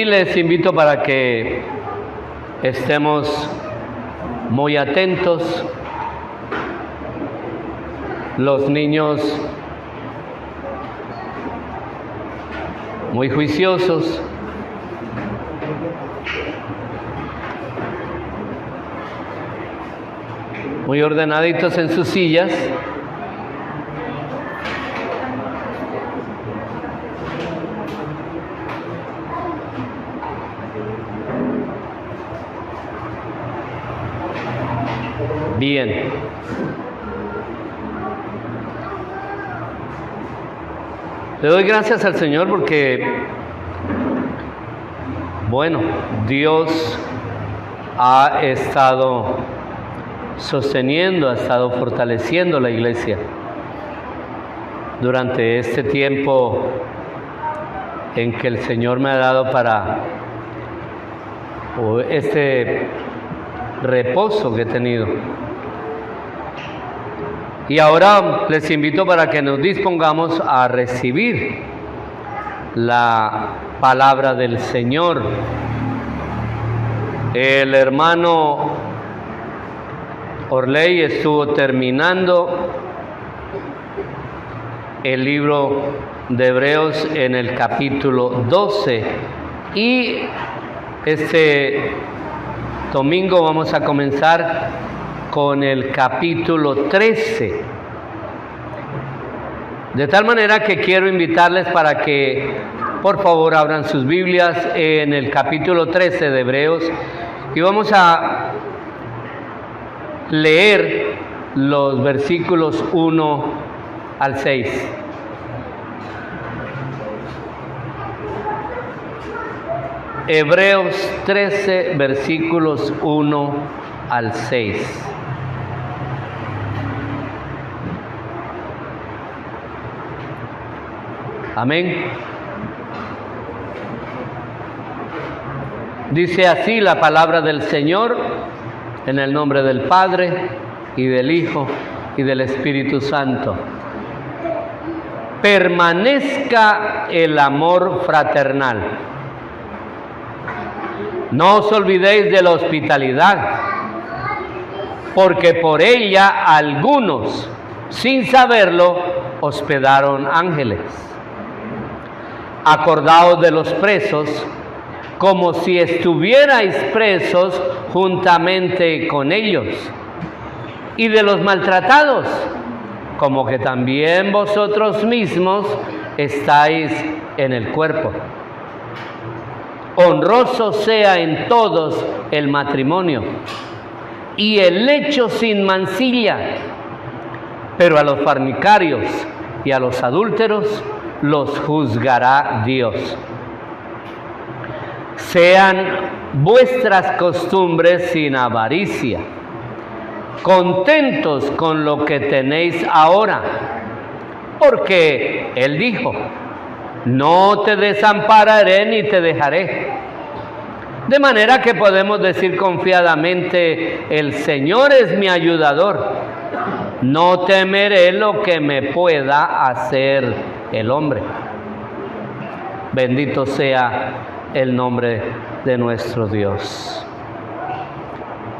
Y les invito para que estemos muy atentos. Los niños muy juiciosos. Muy ordenaditos en sus sillas. Bien. Le doy gracias al Señor porque, bueno, Dios ha estado sosteniendo, ha estado fortaleciendo la iglesia durante este tiempo en que el Señor me ha dado para este reposo que he tenido. Y ahora les invito para que nos dispongamos a recibir la palabra del Señor. El hermano Orley estuvo terminando el libro de Hebreos en el capítulo 12 y este domingo vamos a comenzar con el capítulo 13. De tal manera que quiero invitarles para que por favor abran sus Biblias en el capítulo 13 de Hebreos y vamos a leer los versículos 1 al 6. Hebreos 13, versículos 1 al 6. Amén. Dice así la palabra del Señor, en el nombre del Padre, y del Hijo, y del Espíritu Santo. Permanezca el amor fraternal. No os olvidéis de la hospitalidad, porque por ella algunos, sin saberlo, hospedaron ángeles. Acordaos de los presos, como si estuvierais presos juntamente con ellos, y de los maltratados, como que también vosotros mismos estáis en el cuerpo. Honroso sea en todos el matrimonio, y el lecho sin mancilla, pero a los fornicarios y a los adúlteros los juzgará Dios. Sean vuestras costumbres sin avaricia, contentos con lo que tenéis ahora, porque Él dijo: no te desampararé ni te dejaré. De manera que podemos decir confiadamente: el Señor es mi ayudador, no temeré lo que me pueda hacer el hombre. Bendito sea el nombre de nuestro Dios.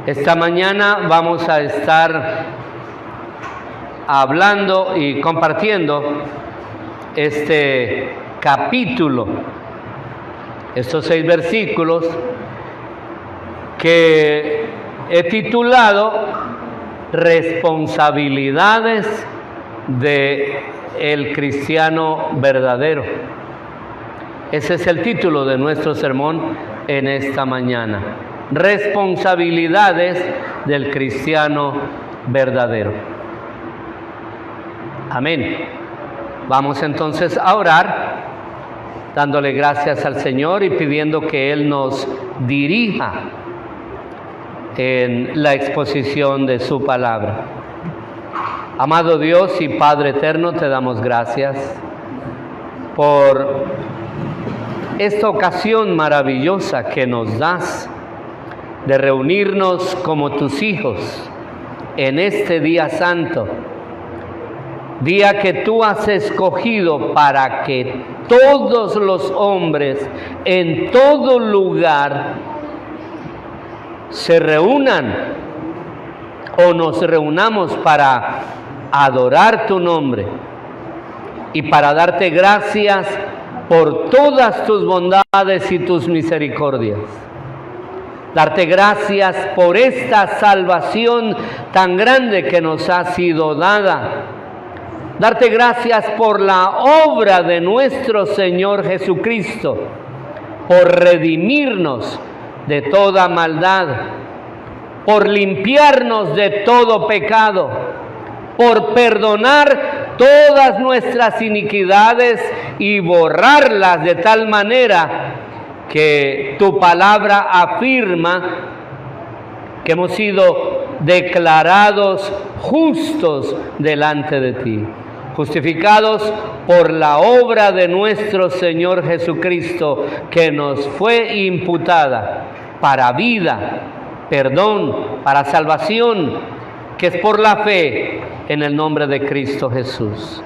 Esta mañana vamos a estar hablando y compartiendo este capítulo, estos 6 versículos que he titulado Responsabilidades del cristiano verdadero. Ese es el título de nuestro sermón en esta mañana. Responsabilidades del cristiano verdadero. Amén. Vamos entonces a orar, dándole gracias al Señor y pidiendo que Él nos dirija en la exposición de su palabra. Amado Dios y Padre eterno, te damos gracias por esta ocasión maravillosa que nos das de reunirnos como tus hijos en este día santo, día que tú has escogido para que todos los hombres en todo lugar se reúnan o nos reunamos para adorar tu nombre y para darte gracias por todas tus bondades y tus misericordias. Darte gracias por esta salvación tan grande que nos ha sido dada. Darte gracias por la obra de nuestro Señor Jesucristo, por redimirnos de toda maldad, por limpiarnos de todo pecado, por perdonar todas nuestras iniquidades y borrarlas de tal manera que tu palabra afirma que hemos sido declarados justos delante de ti, justificados por la obra de nuestro Señor Jesucristo, que nos fue imputada para vida, perdón, para salvación, que es por la fe en el nombre de Cristo Jesús.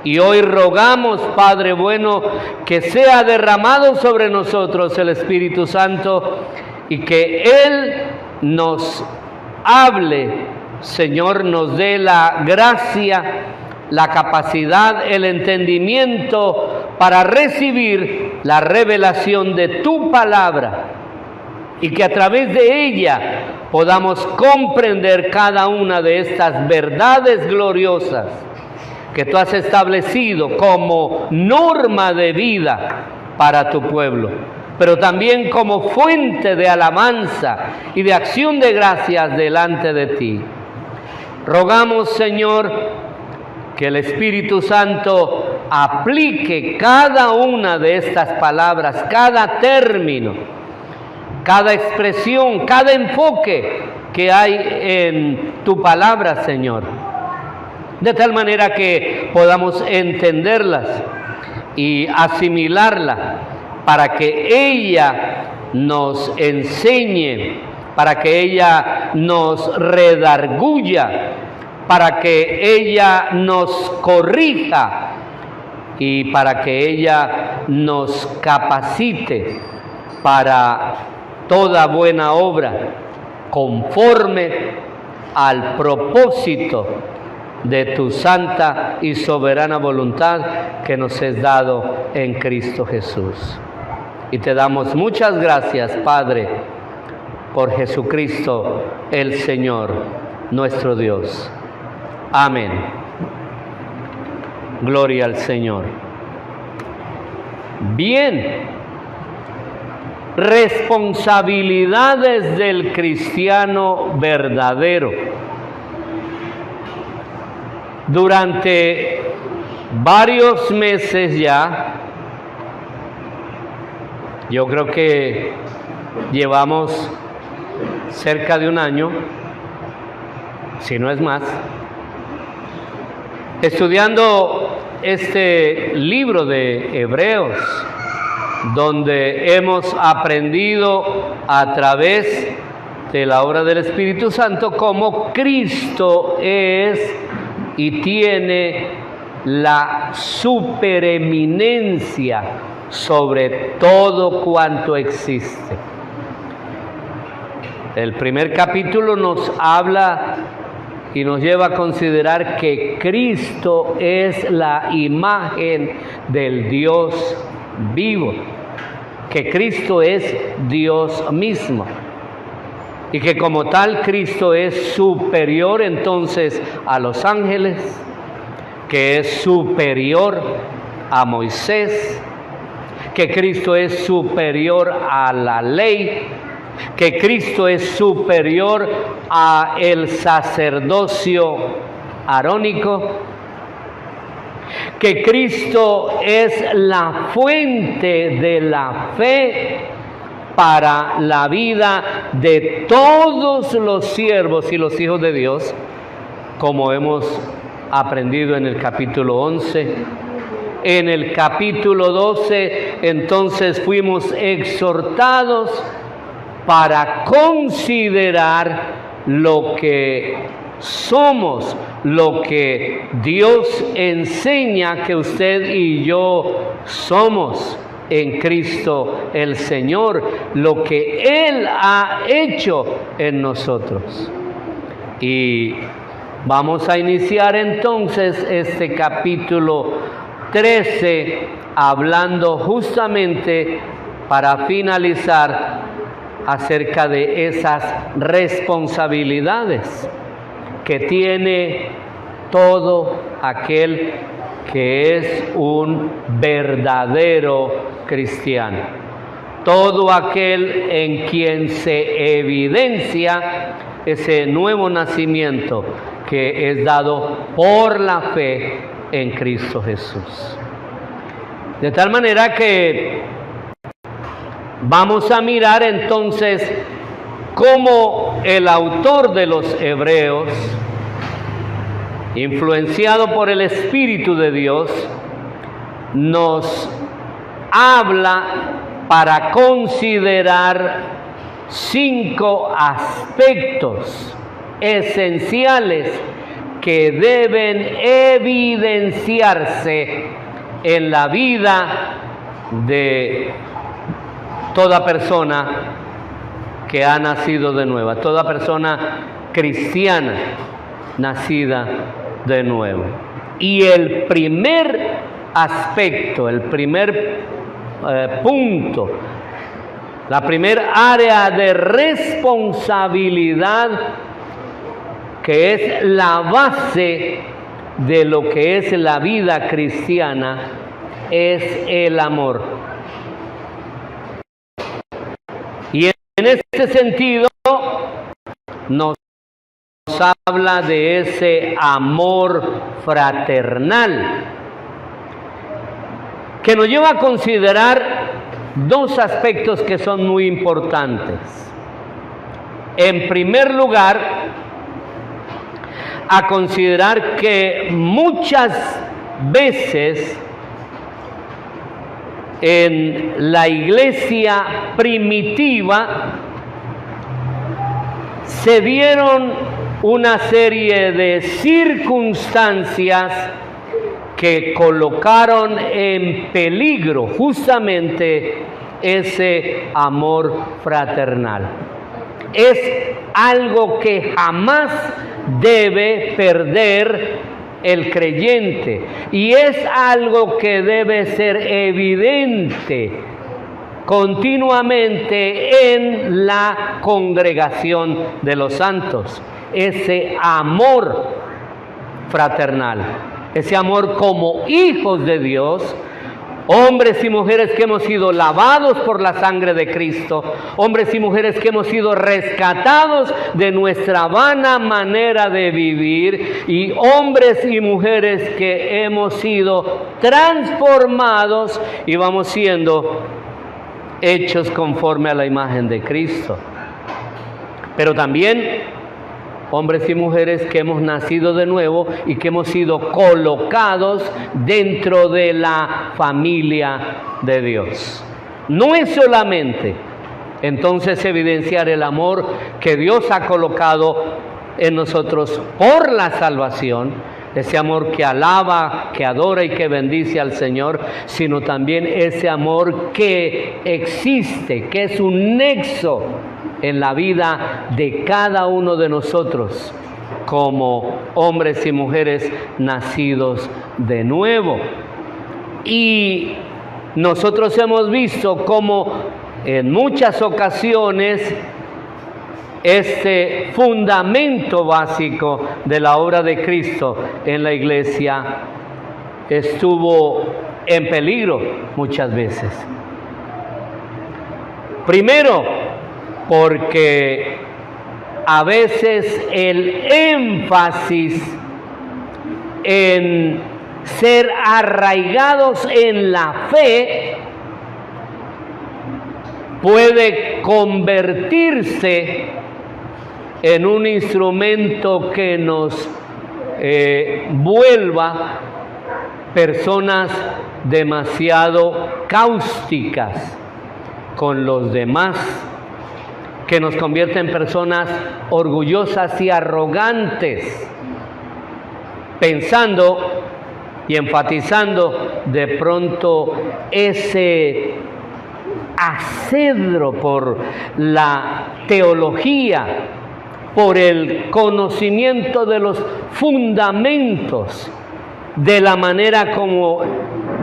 Y hoy rogamos, Padre bueno, que sea derramado sobre nosotros el Espíritu Santo y que Él nos hable, Señor, nos dé la gracia, la capacidad, el entendimiento para recibir la revelación de tu palabra y que a través de ella podamos comprender cada una de estas verdades gloriosas que tú has establecido como norma de vida para tu pueblo, pero también como fuente de alabanza y de acción de gracias delante de ti. Rogamos, Señor, que el Espíritu Santo aplique cada una de estas palabras, cada término, cada expresión, cada enfoque que hay en tu palabra, Señor, de tal manera que podamos entenderlas y asimilarlas para que ella nos enseñe, para que ella nos redarguya, para que ella nos corrija y para que ella nos capacite para toda buena obra, conforme al propósito de tu santa y soberana voluntad que nos es dado en Cristo Jesús. Y te damos muchas gracias, Padre, por Jesucristo el Señor, nuestro Dios. Amén. Gloria al Señor. Bien. Responsabilidades del cristiano verdadero. Durante varios meses ya, yo creo que llevamos cerca de un año, si no es más, estudiando este libro de Hebreos, donde hemos aprendido a través de la obra del Espíritu Santo cómo Cristo es y tiene la supereminencia sobre todo cuanto existe. El primer capítulo nos habla y nos lleva a considerar que Cristo es la imagen del Dios vivo, que Cristo es Dios mismo y que como tal Cristo es superior entonces a los ángeles, que es superior a Moisés, que Cristo es superior a la ley, que Cristo es superior a el sacerdocio arónico, que Cristo es la fuente de la fe para la vida de todos los siervos y los hijos de Dios, como hemos aprendido en el capítulo 11. En el capítulo 12, entonces fuimos exhortados para considerar lo que somos lo que Dios enseña que usted y yo somos en Cristo el Señor, lo que Él ha hecho en nosotros. Y vamos a iniciar entonces este capítulo 13 hablando justamente para finalizar acerca de esas responsabilidades que tiene todo aquel que es un verdadero cristiano. Todo aquel en quien se evidencia ese nuevo nacimiento que es dado por la fe en Cristo Jesús. De tal manera que vamos a mirar entonces cómo el autor de los Hebreos, influenciado por el Espíritu de Dios, nos habla para considerar 5 aspectos esenciales que deben evidenciarse en la vida de toda persona que ha nacido de nuevo, toda persona cristiana nacida de nuevo. Y el primer aspecto, el primer punto, la primera área de responsabilidad que es la base de lo que es la vida cristiana es el amor. Y en este sentido nos habla de ese amor fraternal que nos lleva a considerar 2 aspectos que son muy importantes. En primer lugar, a considerar que muchas veces en la iglesia primitiva se dieron una serie de circunstancias que colocaron en peligro justamente ese amor fraternal. Es algo que jamás debe perder el creyente y es algo que debe ser evidente continuamente en la congregación de los santos. Ese amor fraternal, ese amor como hijos de Dios, hombres y mujeres que hemos sido lavados por la sangre de Cristo, hombres y mujeres que hemos sido rescatados de nuestra vana manera de vivir, y hombres y mujeres que hemos sido transformados y vamos siendo hechos conforme a la imagen de Cristo. Pero también hombres y mujeres que hemos nacido de nuevo y que hemos sido colocados dentro de la familia de Dios. No es solamente entonces evidenciar el amor que Dios ha colocado en nosotros por la salvación, ese amor que alaba, que adora y que bendice al Señor, sino también ese amor que existe, que es un nexo en la vida de cada uno de nosotros como hombres y mujeres nacidos de nuevo. Y nosotros hemos visto cómo en muchas ocasiones este fundamento básico de la obra de Cristo en la iglesia estuvo en peligro muchas veces. Primero, porque a veces el énfasis en ser arraigados en la fe puede convertirse en un instrumento que nos vuelva personas demasiado cáusticas con los demás que nos convierte en personas orgullosas y arrogantes, pensando y enfatizando de pronto ese acedro por la teología, por el conocimiento de los fundamentos, de la manera como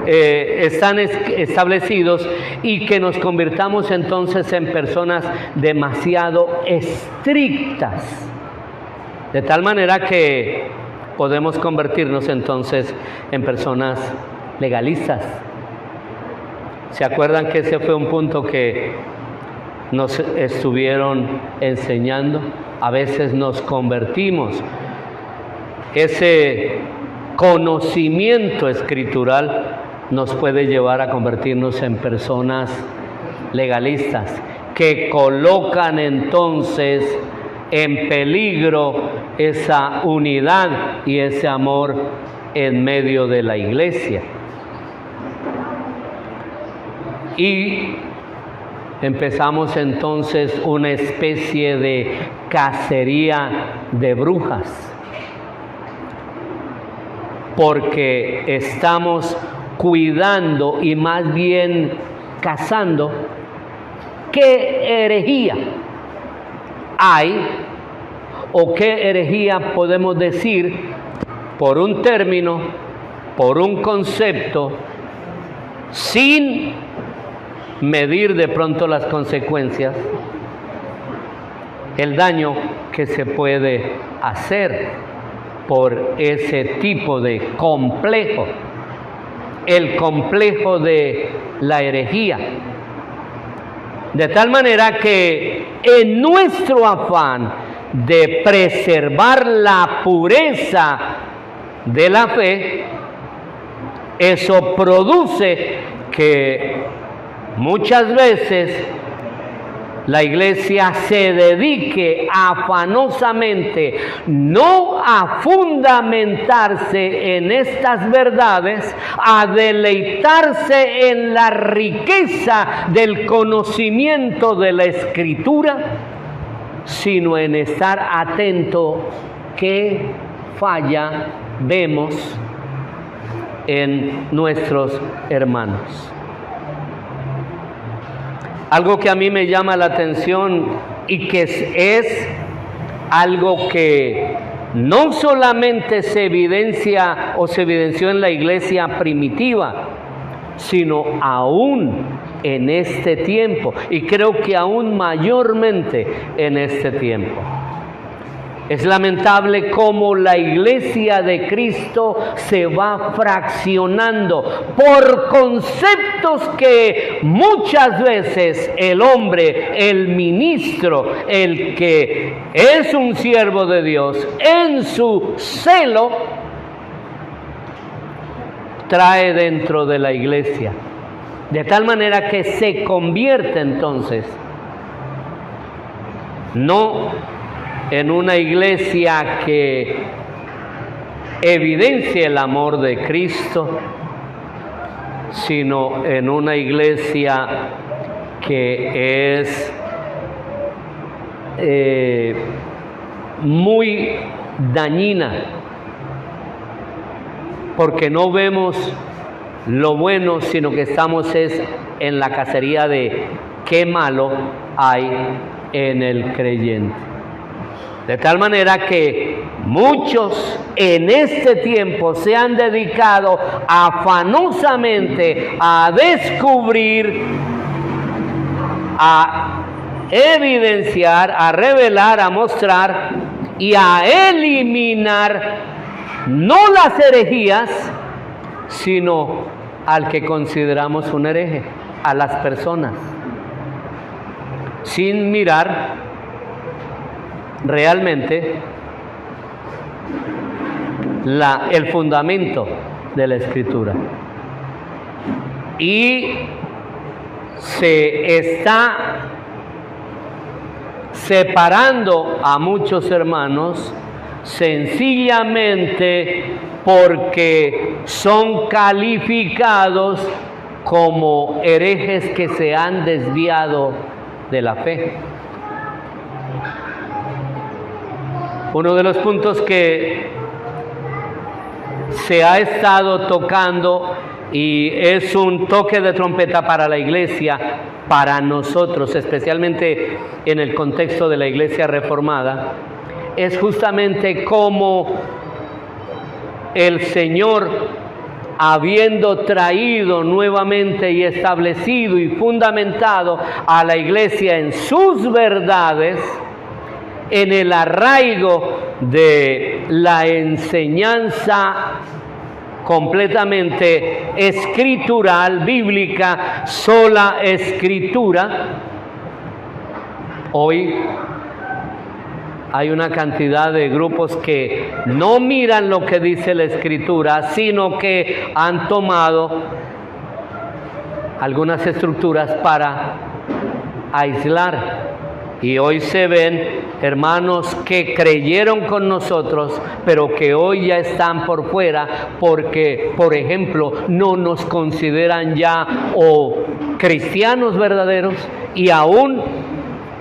están establecidos, y que nos convirtamos entonces en personas demasiado estrictas, de tal manera que podemos convertirnos entonces en personas legalistas. ¿Se acuerdan que ese fue un punto que nos estuvieron enseñando? A veces nos convertimos. Ese conocimiento escritural nos puede llevar a convertirnos en personas legalistas, que colocan entonces en peligro esa unidad y ese amor en medio de la iglesia. Y empezamos entonces una especie de cacería de brujas, porque estamos cuidando y más bien cazando qué herejía hay o qué herejía podemos decir por un término, por un concepto, sin medir de pronto las consecuencias, el daño que se puede hacer por ese tipo de complejo, el complejo de la herejía. De tal manera que en nuestro afán de preservar la pureza de la fe, eso produce que muchas veces la iglesia se dedique afanosamente no a fundamentarse en estas verdades, a deleitarse en la riqueza del conocimiento de la Escritura, sino en estar atento qué falla vemos en nuestros hermanos. Algo que a mí me llama la atención y que es algo que no solamente se evidencia o se evidenció en la iglesia primitiva, sino aún en este tiempo, y creo que aún mayormente en este tiempo. Es lamentable cómo la iglesia de Cristo se va fraccionando por conceptos que muchas veces el hombre, el ministro, el que es un siervo de Dios, en su celo, trae dentro de la iglesia. De tal manera que se convierte entonces no en una iglesia que evidencia el amor de Cristo, sino en una iglesia que es muy dañina, porque no vemos lo bueno, sino que estamos en la cacería de qué malo hay en el creyente. De tal manera que muchos en este tiempo se han dedicado afanosamente a descubrir, a evidenciar, a revelar, a mostrar y a eliminar no las herejías, sino al que consideramos un hereje, a las personas, sin mirar realmente el fundamento de la Escritura. Y se está separando a muchos hermanos sencillamente porque son calificados como herejes que se han desviado de la fe. Uno de los puntos que se ha estado tocando y es un toque de trompeta para la iglesia, para nosotros, especialmente en el contexto de la iglesia reformada, es justamente cómo el Señor, habiendo traído nuevamente y establecido y fundamentado a la iglesia en sus verdades, en el arraigo de la enseñanza completamente escritural, bíblica, sola escritura, hoy hay una cantidad de grupos que no miran lo que dice la Escritura, sino que han tomado algunas estructuras para aislar. Y hoy se ven hermanos que creyeron con nosotros, pero que hoy ya están por fuera porque, por ejemplo, no nos consideran ya o cristianos verdaderos, y aún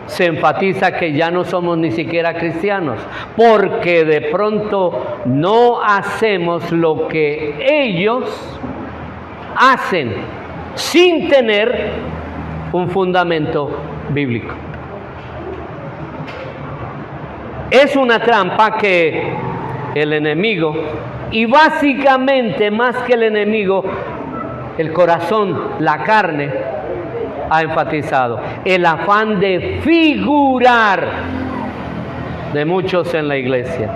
se enfatiza que ya no somos ni siquiera cristianos, porque de pronto no hacemos lo que ellos hacen sin tener un fundamento bíblico. Es una trampa que el enemigo, y básicamente más que el enemigo, el corazón, la carne, ha enfatizado el afán de figurar de muchos en la iglesia,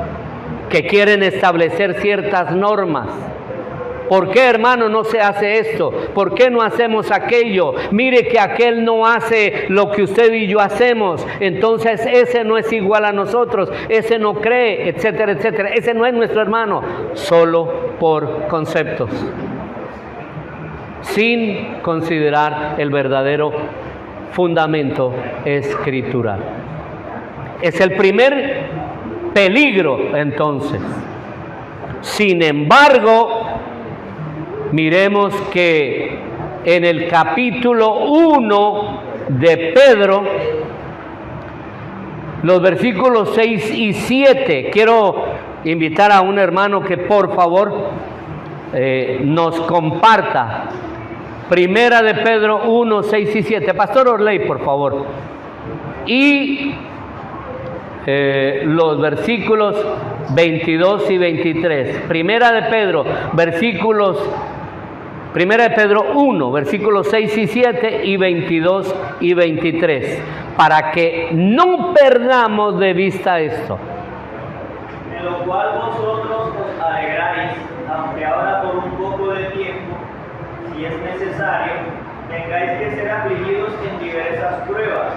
que quieren establecer ciertas normas. ¿Por qué, hermano, no se hace esto? ¿Por qué no hacemos aquello? Mire que aquel no hace lo que usted y yo hacemos, entonces ese no es igual a nosotros, ese no cree, etcétera, etcétera. Ese no es nuestro hermano, solo por conceptos, sin considerar el verdadero fundamento escritural. Es el primer peligro, entonces. Sin embargo, miremos que en el capítulo 1 de Pedro, los versículos 6 y 7, quiero invitar a un hermano que por favor nos comparta. Primera de Pedro 1, 6 y 7. Pastor Orley, por favor. Y los versículos 22 y 23. Primera de Pedro 1, versículos 6 y 7 y 22 y 23. Para que no perdamos de vista esto. En lo cual vosotros os alegráis, aunque ahora por un poco de tiempo, si es necesario, tengáis que ser afligidos en diversas pruebas,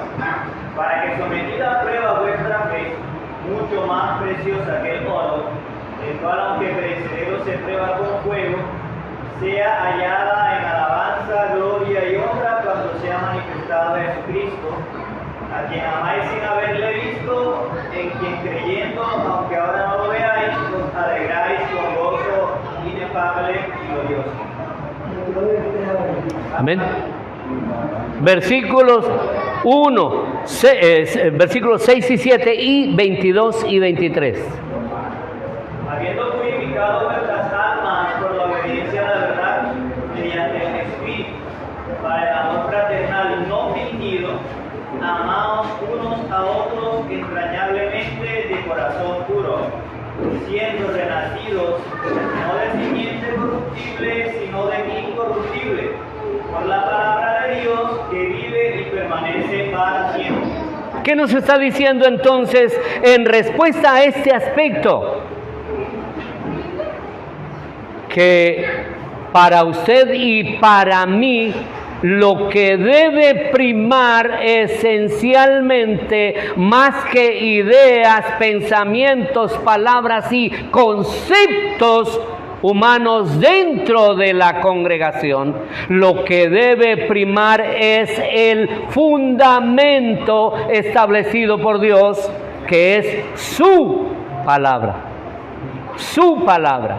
para que sometida a prueba vuestra fe, mucho más preciosa que el oro, el cual aunque perecedero se prueba con fuego, sea hallada en alabanza, gloria y honra cuando sea manifestado Jesucristo, a quien amáis sin haberle visto, en quien creyendo, aunque ahora no lo veáis, os alegráis con gozo inefable y glorioso. Amén. Versículos 6 y 7 y 22 y 23. Habiendo purificado vuestras almas por la obediencia a la verdad, mediante el Espíritu, para el amor fraternal no fingido, amaos unos a otros entrañablemente de corazón puro, siendo renacidos, no de simiente corruptible, sino de incorruptible, por la palabra de Dios que vive y permanece para siempre. ¿Qué nos está diciendo entonces en respuesta a este aspecto? Que para usted y para mí, lo que debe primar esencialmente, más que ideas, pensamientos, palabras y conceptos humanos dentro de la congregación, lo que debe primar es el fundamento establecido por Dios, que es su palabra. Su palabra.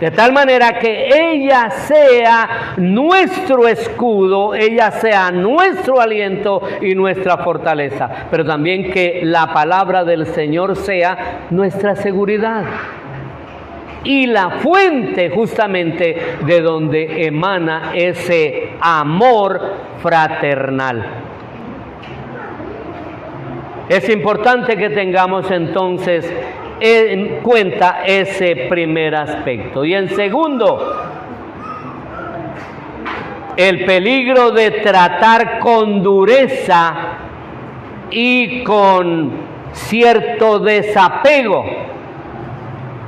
De tal manera que ella sea nuestro escudo, ella sea nuestro aliento y nuestra fortaleza, pero también que la palabra del Señor sea nuestra seguridad y la fuente justamente de donde emana ese amor fraternal. Es importante que tengamos entonces en cuenta ese primer aspecto. Y en segundo, el peligro de tratar con dureza y con cierto desapego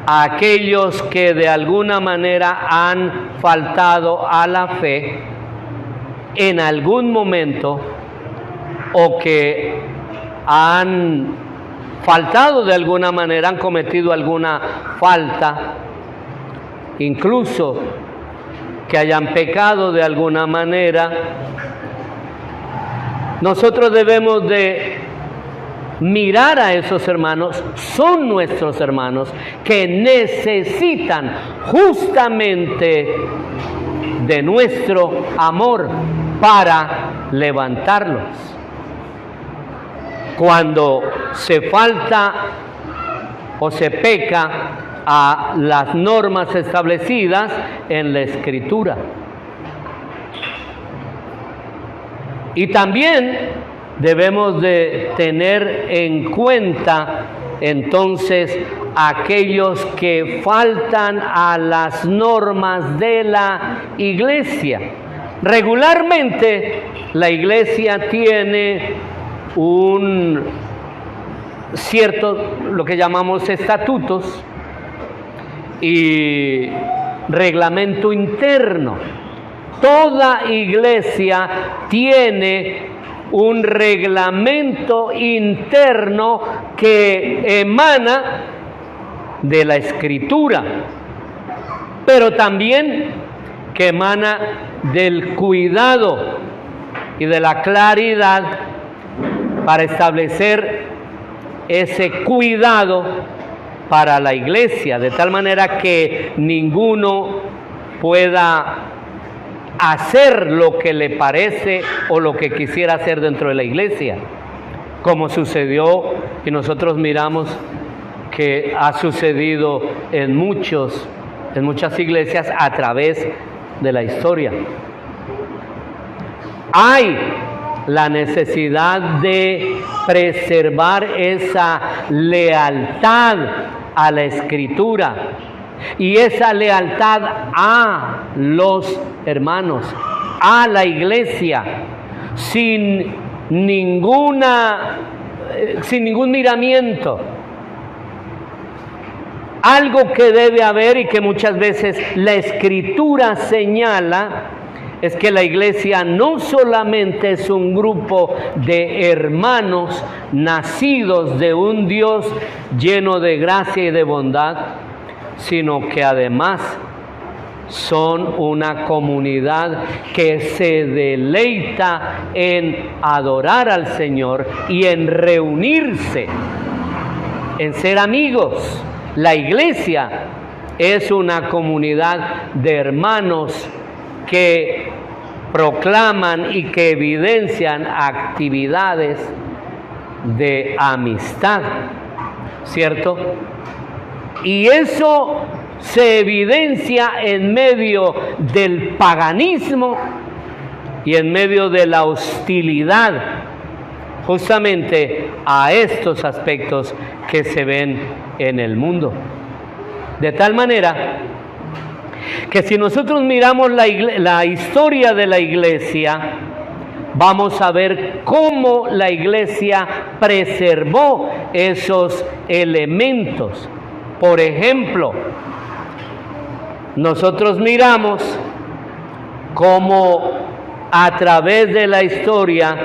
a aquellos que de alguna manera han faltado a la fe en algún momento o que han faltado de alguna manera, han cometido alguna falta, incluso que hayan pecado de alguna manera. Nosotros debemos de mirar a esos hermanos, son nuestros hermanos que necesitan justamente de nuestro amor para levantarlos. Cuando se falta o se peca a las normas establecidas en la Escritura. Y también debemos de tener en cuenta entonces aquellos que faltan a las normas de la iglesia. Regularmente la iglesia tiene un cierto, lo que llamamos estatutos y reglamento interno. Toda iglesia tiene un reglamento interno que emana de la Escritura, pero también que emana del cuidado y de la claridad para establecer ese cuidado para la iglesia, de tal manera que ninguno pueda hacer lo que le parece o lo que quisiera hacer dentro de la iglesia, como sucedió y nosotros miramos que ha sucedido en muchas iglesias a través de la historia. Hay la necesidad de preservar esa lealtad a la Escritura y esa lealtad a los hermanos, a la iglesia, sin ningún miramiento. Algo que debe haber y que muchas veces la Escritura señala es que la iglesia no solamente es un grupo de hermanos nacidos de un Dios lleno de gracia y de bondad, sino que además son una comunidad que se deleita en adorar al Señor y en reunirse, en ser amigos. La iglesia es una comunidad de hermanos que proclaman y que evidencian actividades de amistad, ¿cierto? Y eso se evidencia en medio del paganismo y en medio de la hostilidad justamente a estos aspectos que se ven en el mundo. De tal manera que si nosotros miramos la historia de la iglesia, vamos a ver cómo la iglesia preservó esos elementos. Por ejemplo, nosotros miramos cómo a través de la historia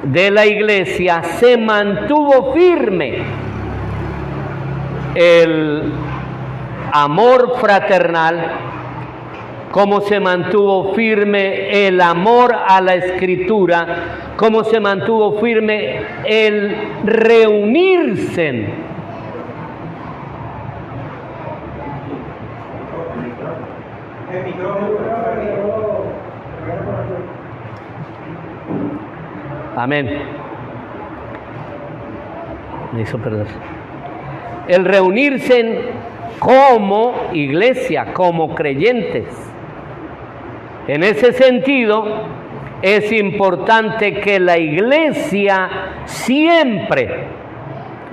de la iglesia se mantuvo firme el amor fraternal, cómo se mantuvo firme el amor a la Escritura, cómo se mantuvo firme el reunirse. El micrófono. Amén. Me hizo perder. El reunirse como iglesia, como creyentes. En ese sentido, es importante que la iglesia siempre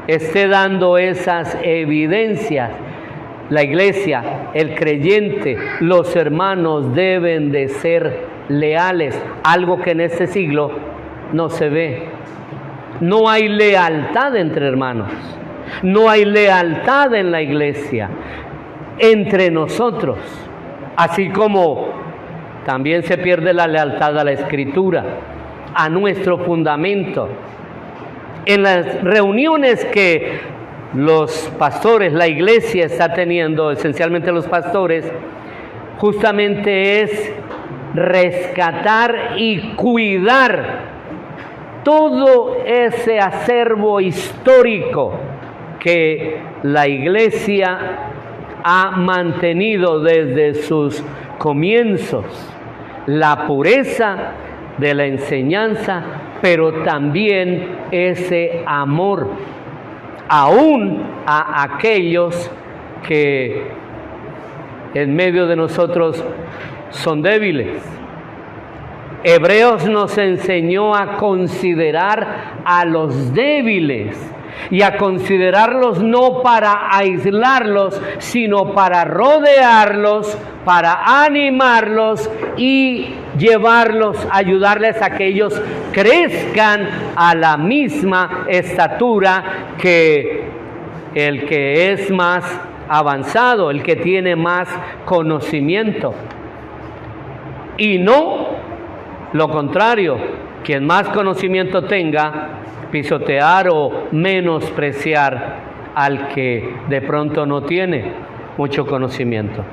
esté dando esas evidencias. La iglesia, el creyente, los hermanos deben de ser leales, algo que en este siglo no se ve. No hay lealtad entre hermanos, no hay lealtad en la iglesia, entre nosotros, así como también se pierde la lealtad a la Escritura, a nuestro fundamento. En las reuniones que los pastores, la iglesia está teniendo, esencialmente los pastores, justamente es rescatar y cuidar todo ese acervo histórico que la iglesia ha mantenido desde sus comienzos, la pureza de la enseñanza, pero también ese amor aún a aquellos que en medio de nosotros son débiles. Hebreos nos enseñó a considerar a los débiles y a considerarlos no para aislarlos, sino para rodearlos, para animarlos y llevarlos, ayudarles a que ellos crezcan a la misma estatura que el que es más avanzado, el que tiene más conocimiento. Y no lo contrario, quien más conocimiento tenga, pisotear o menospreciar al que de pronto no tiene mucho conocimiento.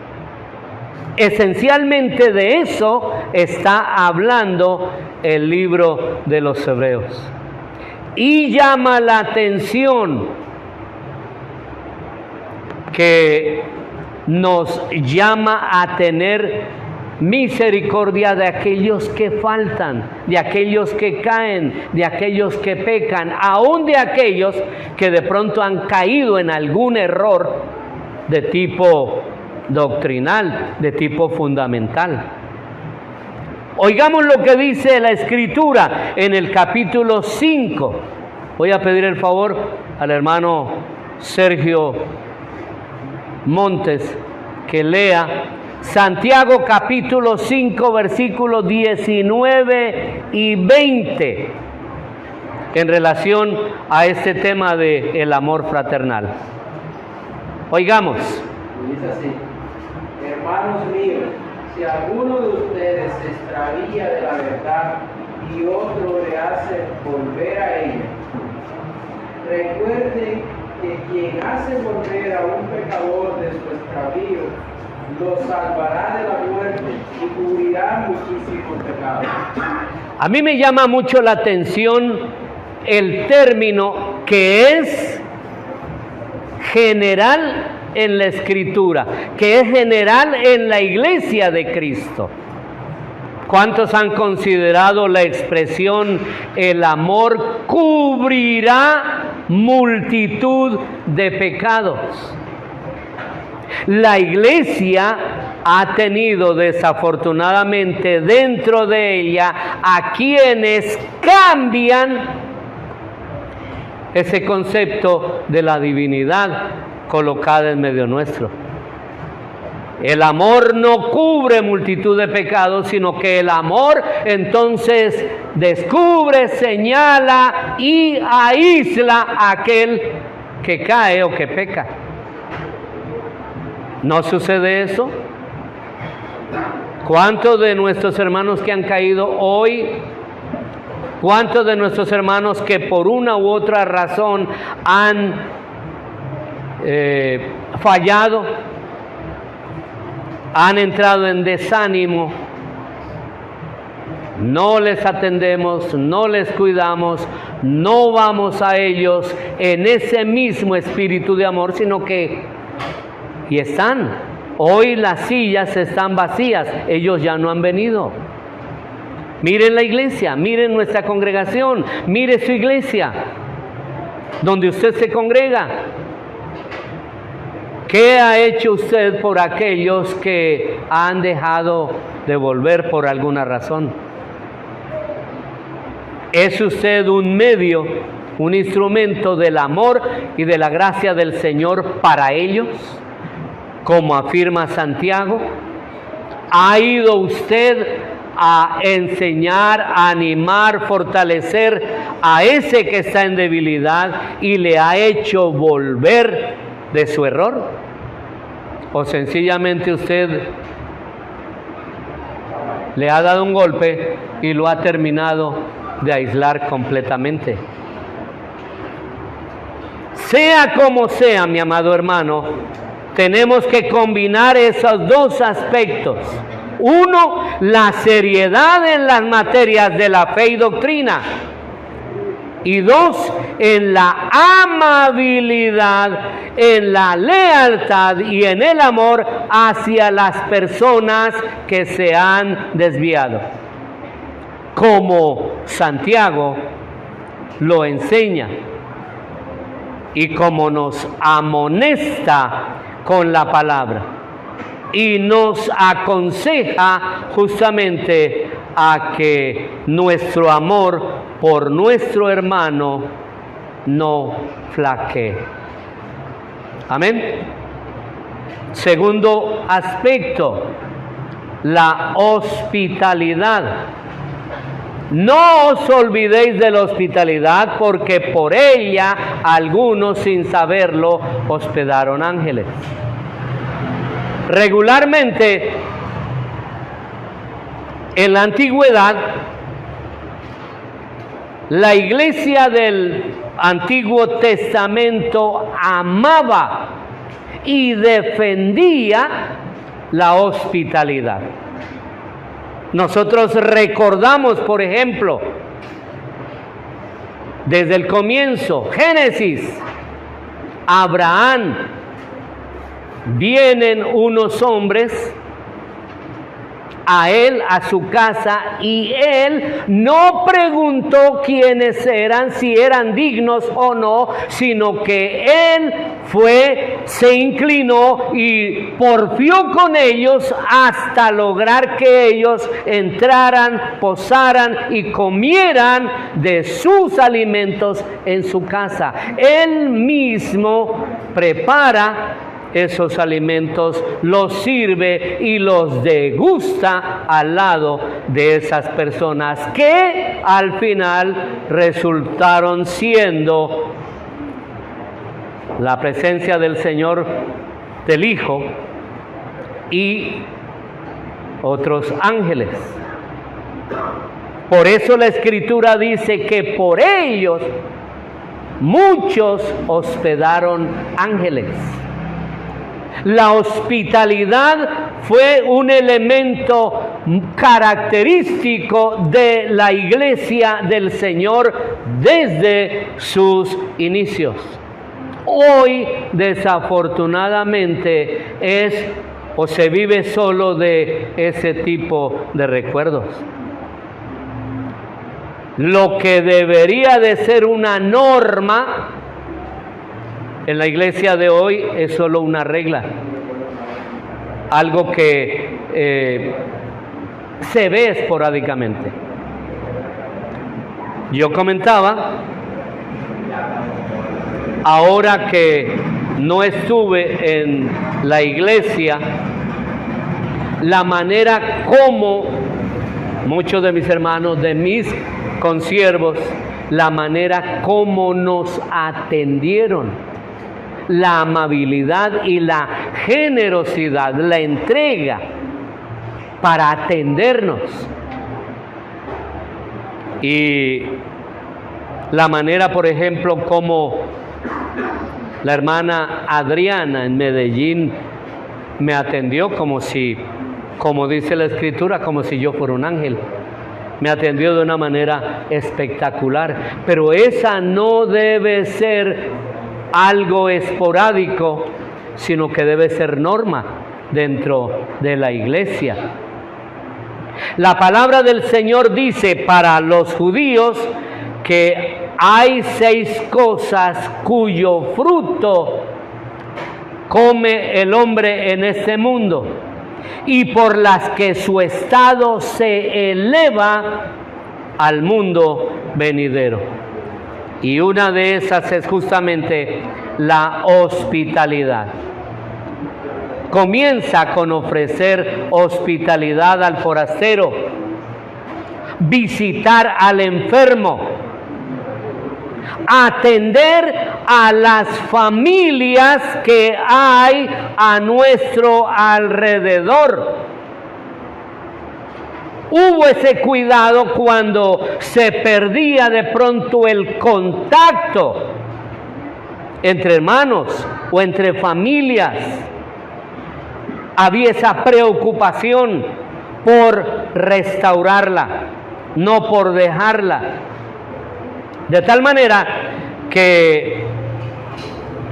Esencialmente de eso está hablando el libro de los Hebreos. Y llama la atención que nos llama a tener misericordia de aquellos que faltan, de aquellos que caen, de aquellos que pecan, aún de aquellos que de pronto han caído en algún error de tipo doctrinal, de tipo fundamental. Oigamos lo que dice la Escritura en el capítulo 5. Voy a pedir el favor al hermano Sergio Montes que lea Santiago capítulo 5 versículos 19 y 20 en relación a este tema de el amor fraternal. Oigamos. Dice así: hermanos míos, si alguno de ustedes se extravía de la verdad y otro le hace volver a ella, recuerden que quien hace volver a un pecador de su extravío lo salvará de la muerte y cubrirá muchísimos pecados. A mí me llama mucho la atención el término que es general en la Escritura, que es general en la iglesia de Cristo. ¿Cuántos han considerado la expresión el amor cubrirá multitud de pecados? La iglesia ha tenido desafortunadamente dentro de ella a quienes cambian ese concepto de la divinidad colocada en medio nuestro. El amor no cubre multitud de pecados, sino que el amor entonces descubre, señala y aísla a aquel que cae o que peca. ¿No sucede eso? ¿Cuántos de nuestros hermanos que han caído hoy, cuántos de nuestros hermanos que por una u otra razón han fallado, han entrado en desánimo, no les atendemos, no les cuidamos, no vamos a ellos en ese mismo espíritu de amor, sino que y están Hoy las sillas están vacías, ellos ya no han venido. Miren la iglesia, miren nuestra congregación, mire su iglesia, donde usted se congrega. ¿Qué ha hecho usted por aquellos que han dejado de volver por alguna razón? ¿Es usted un medio, un instrumento del amor y de la gracia del Señor para ellos? Como afirma Santiago, ¿ha ido usted a enseñar, a animar, fortalecer a ese que está en debilidad y le ha hecho volver de su error? ¿O sencillamente usted le ha dado un golpe y lo ha terminado de aislar completamente? Sea como sea, mi amado hermano, tenemos que combinar esos dos aspectos. Uno, la seriedad en las materias de la fe y doctrina. Y dos, en la amabilidad, en la lealtad y en el amor hacia las personas que se han desviado. Como Santiago lo enseña y como nos amonesta con la palabra y nos aconseja justamente a que nuestro amor por nuestro hermano no flaquee. Amén. Segundo aspecto, la hospitalidad. No os olvidéis de la hospitalidad, porque por ella algunos sin saberlo hospedaron ángeles. Regularmente, en la antigüedad, la iglesia del Antiguo Testamento amaba y defendía la hospitalidad. Nosotros recordamos, por ejemplo, desde el comienzo, Génesis, Abraham, vienen unos hombres a él, a su casa, y él no preguntó quiénes eran, si eran dignos o no, sino que él se inclinó y porfió con ellos hasta lograr que ellos entraran, posaran y comieran de sus alimentos en su casa. Él mismo prepara esos alimentos, los sirve y los degusta al lado de esas personas que al final resultaron siendo la presencia del Señor, del Hijo y otros ángeles. Por eso la Escritura dice que por ellos muchos hospedaron ángeles. La hospitalidad fue un elemento característico de la iglesia del Señor desde sus inicios. Hoy, desafortunadamente, se vive solo de ese tipo de recuerdos. Lo que debería de ser una norma en la iglesia de hoy es solo una regla, algo que se ve esporádicamente. Yo comentaba, ahora que no estuve en la iglesia, la manera como muchos de mis hermanos, de mis consiervos, la manera como nos atendieron, la amabilidad y la generosidad, la entrega para atendernos. Y la manera, por ejemplo, como la hermana Adriana en Medellín me atendió como dice la Escritura, como si yo fuera un ángel. Me atendió de una manera espectacular. Pero esa no debe ser algo esporádico, sino que debe ser norma. dentro de la iglesia. La palabra del Señor dice para los judíos que hay 6 cosas cuyo fruto come el hombre en este mundo y por las que su estado se eleva al mundo venidero. Y una de esas es justamente la hospitalidad. Comienza con ofrecer hospitalidad al forastero, visitar al enfermo, atender a las familias que hay a nuestro alrededor. Hubo ese cuidado cuando se perdía de pronto el contacto entre hermanos o entre familias. Había esa preocupación por restaurarla, no por dejarla. De tal manera que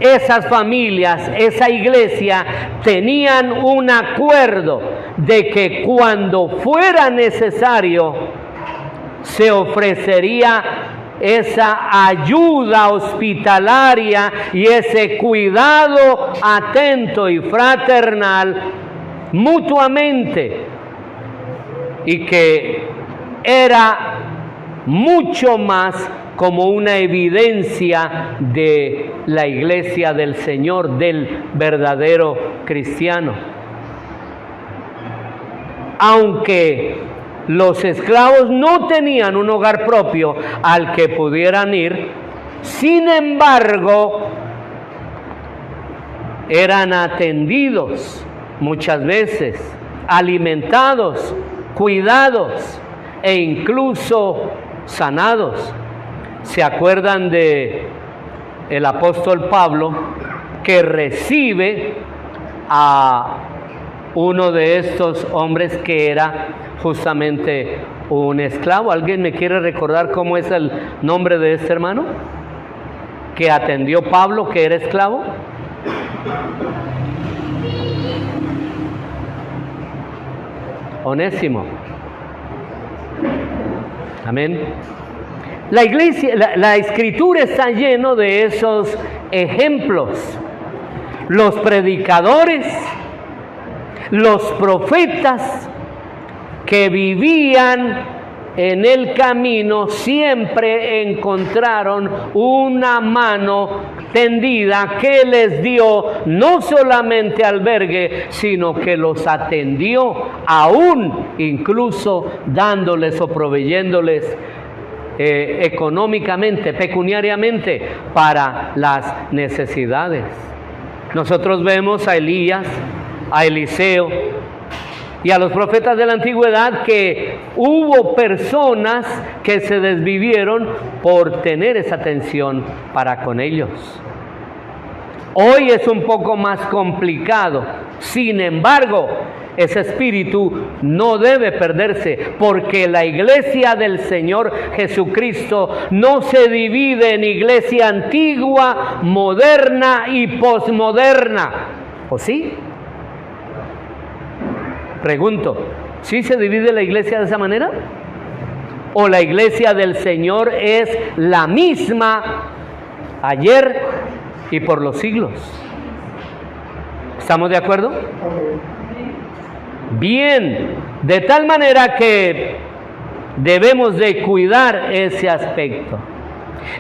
esas familias, esa iglesia, tenían un acuerdo de que cuando fuera necesario se ofrecería esa ayuda hospitalaria y ese cuidado atento y fraternal mutuamente, y que era mucho más como una evidencia de la iglesia del Señor, del verdadero cristiano. Aunque los esclavos no tenían un hogar propio al que pudieran ir, sin embargo, eran atendidos muchas veces, alimentados, cuidados e incluso sanados. ¿Se acuerdan de el apóstol Pablo, que recibe a uno de estos hombres que era justamente un esclavo? ¿Alguien me quiere recordar cómo es el nombre de este hermano que atendió Pablo, que era esclavo? Onésimo. Amén. La iglesia, la escritura está lleno de esos ejemplos. Los predicadores, los profetas que vivían en el camino siempre encontraron una mano tendida que les dio no solamente albergue, sino que los atendió, aún incluso dándoles o proveyéndoles económicamente, pecuniariamente, para las necesidades. Nosotros vemos a Elías, a Eliseo y a los profetas de la antigüedad que hubo personas que se desvivieron por tener esa atención para con ellos. Hoy es un poco más complicado, sin embargo, ese espíritu no debe perderse, porque la iglesia del Señor Jesucristo no se divide en iglesia antigua, moderna y posmoderna. ¿O sí? Pregunto, ¿sí se divide la iglesia de esa manera? ¿O la iglesia del Señor es la misma ayer y por los siglos? ¿Estamos de acuerdo? Bien, de tal manera que debemos de cuidar ese aspecto.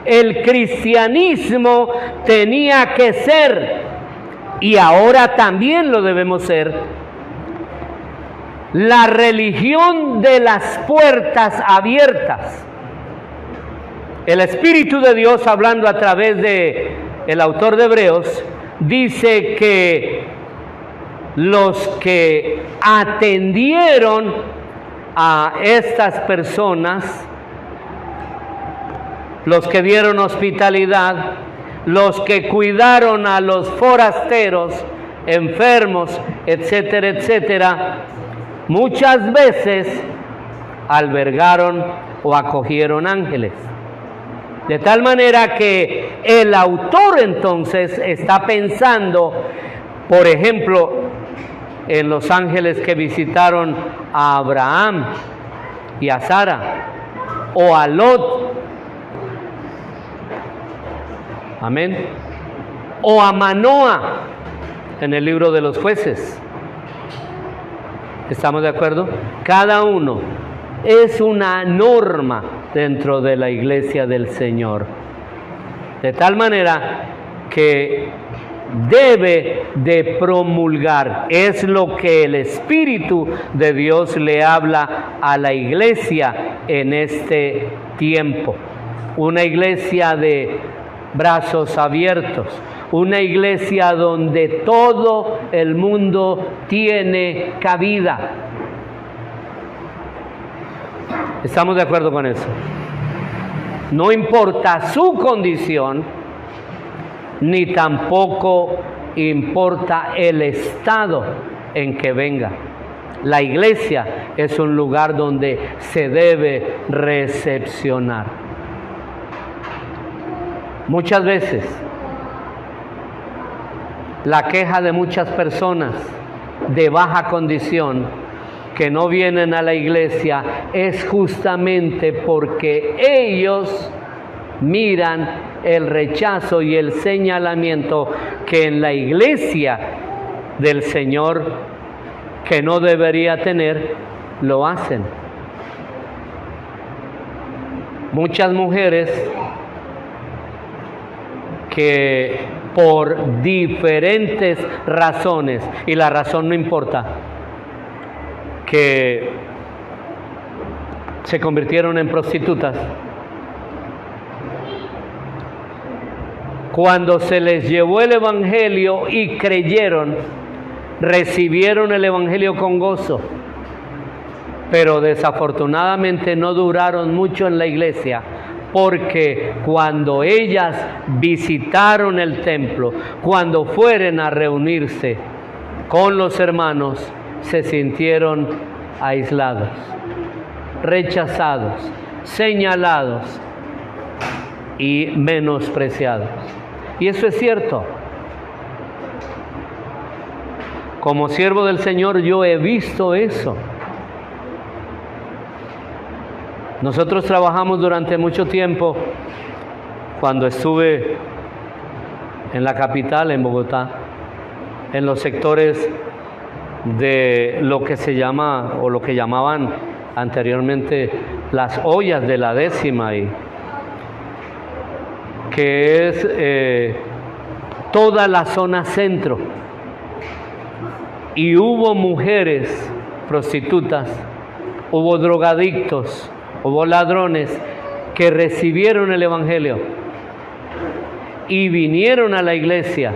El cristianismo tenía que ser, y ahora también lo debemos ser, la religión de las puertas abiertas. El Espíritu de Dios, hablando a través de el autor de Hebreos, dice que los que atendieron a estas personas, los que dieron hospitalidad, los que cuidaron a los forasteros, enfermos, etcétera, etcétera, muchas veces albergaron o acogieron ángeles. De tal manera que el autor entonces está pensando, por ejemplo, en los ángeles que visitaron a Abraham y a Sara, o a Lot, amén, o a Manoa en el libro de los jueces. ¿Estamos de acuerdo? Cada uno es una norma dentro de la iglesia del Señor, de tal manera que debe de promulgar, es lo que el Espíritu de Dios le habla a la iglesia en este tiempo. Una iglesia de brazos abiertos, una iglesia donde todo el mundo tiene cabida. ¿Estamos de acuerdo con eso? No importa su condición, ni tampoco importa el estado en que venga. La iglesia es un lugar donde se debe recepcionar. Muchas veces, la queja de muchas personas de baja condición que no vienen a la iglesia es justamente porque ellos miran el rechazo y el señalamiento que en la iglesia del Señor, que no debería tener, lo hacen. Muchas mujeres que por diferentes razones, y la razón no importa, que se convirtieron en prostitutas, cuando se les llevó el Evangelio y creyeron, recibieron el Evangelio con gozo, pero desafortunadamente no duraron mucho en la iglesia, porque cuando ellas visitaron el templo, cuando fueron a reunirse con los hermanos, se sintieron aislados, rechazados, señalados y menospreciados. Y eso es cierto. Como siervo del Señor yo he visto eso. Nosotros trabajamos durante mucho tiempo, cuando estuve en la capital, en Bogotá, en los sectores de lo que se llama, o lo que llamaban anteriormente, las ollas de la décima, y que es toda la zona centro. Y hubo mujeres prostitutas, hubo drogadictos, hubo ladrones que recibieron el Evangelio y vinieron a la iglesia,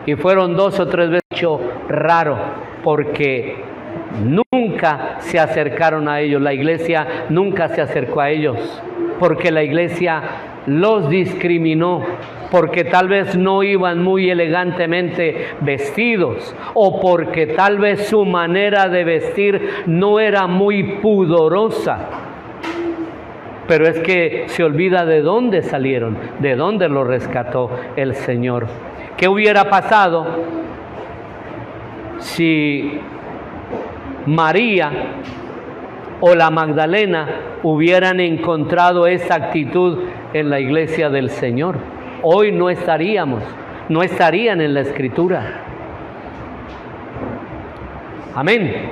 y fueron 2 o 3 veces. Hecho raro, porque nunca se acercaron a ellos, la iglesia nunca se acercó a ellos, porque la iglesia los discriminó, porque tal vez no iban muy elegantemente vestidos, o porque tal vez su manera de vestir no era muy pudorosa. Pero es que se olvida de dónde salieron, de dónde los rescató el Señor. ¿Qué hubiera pasado si María o la Magdalena hubieran encontrado esa actitud en la iglesia del Señor? Hoy no estarían en la Escritura. Amén.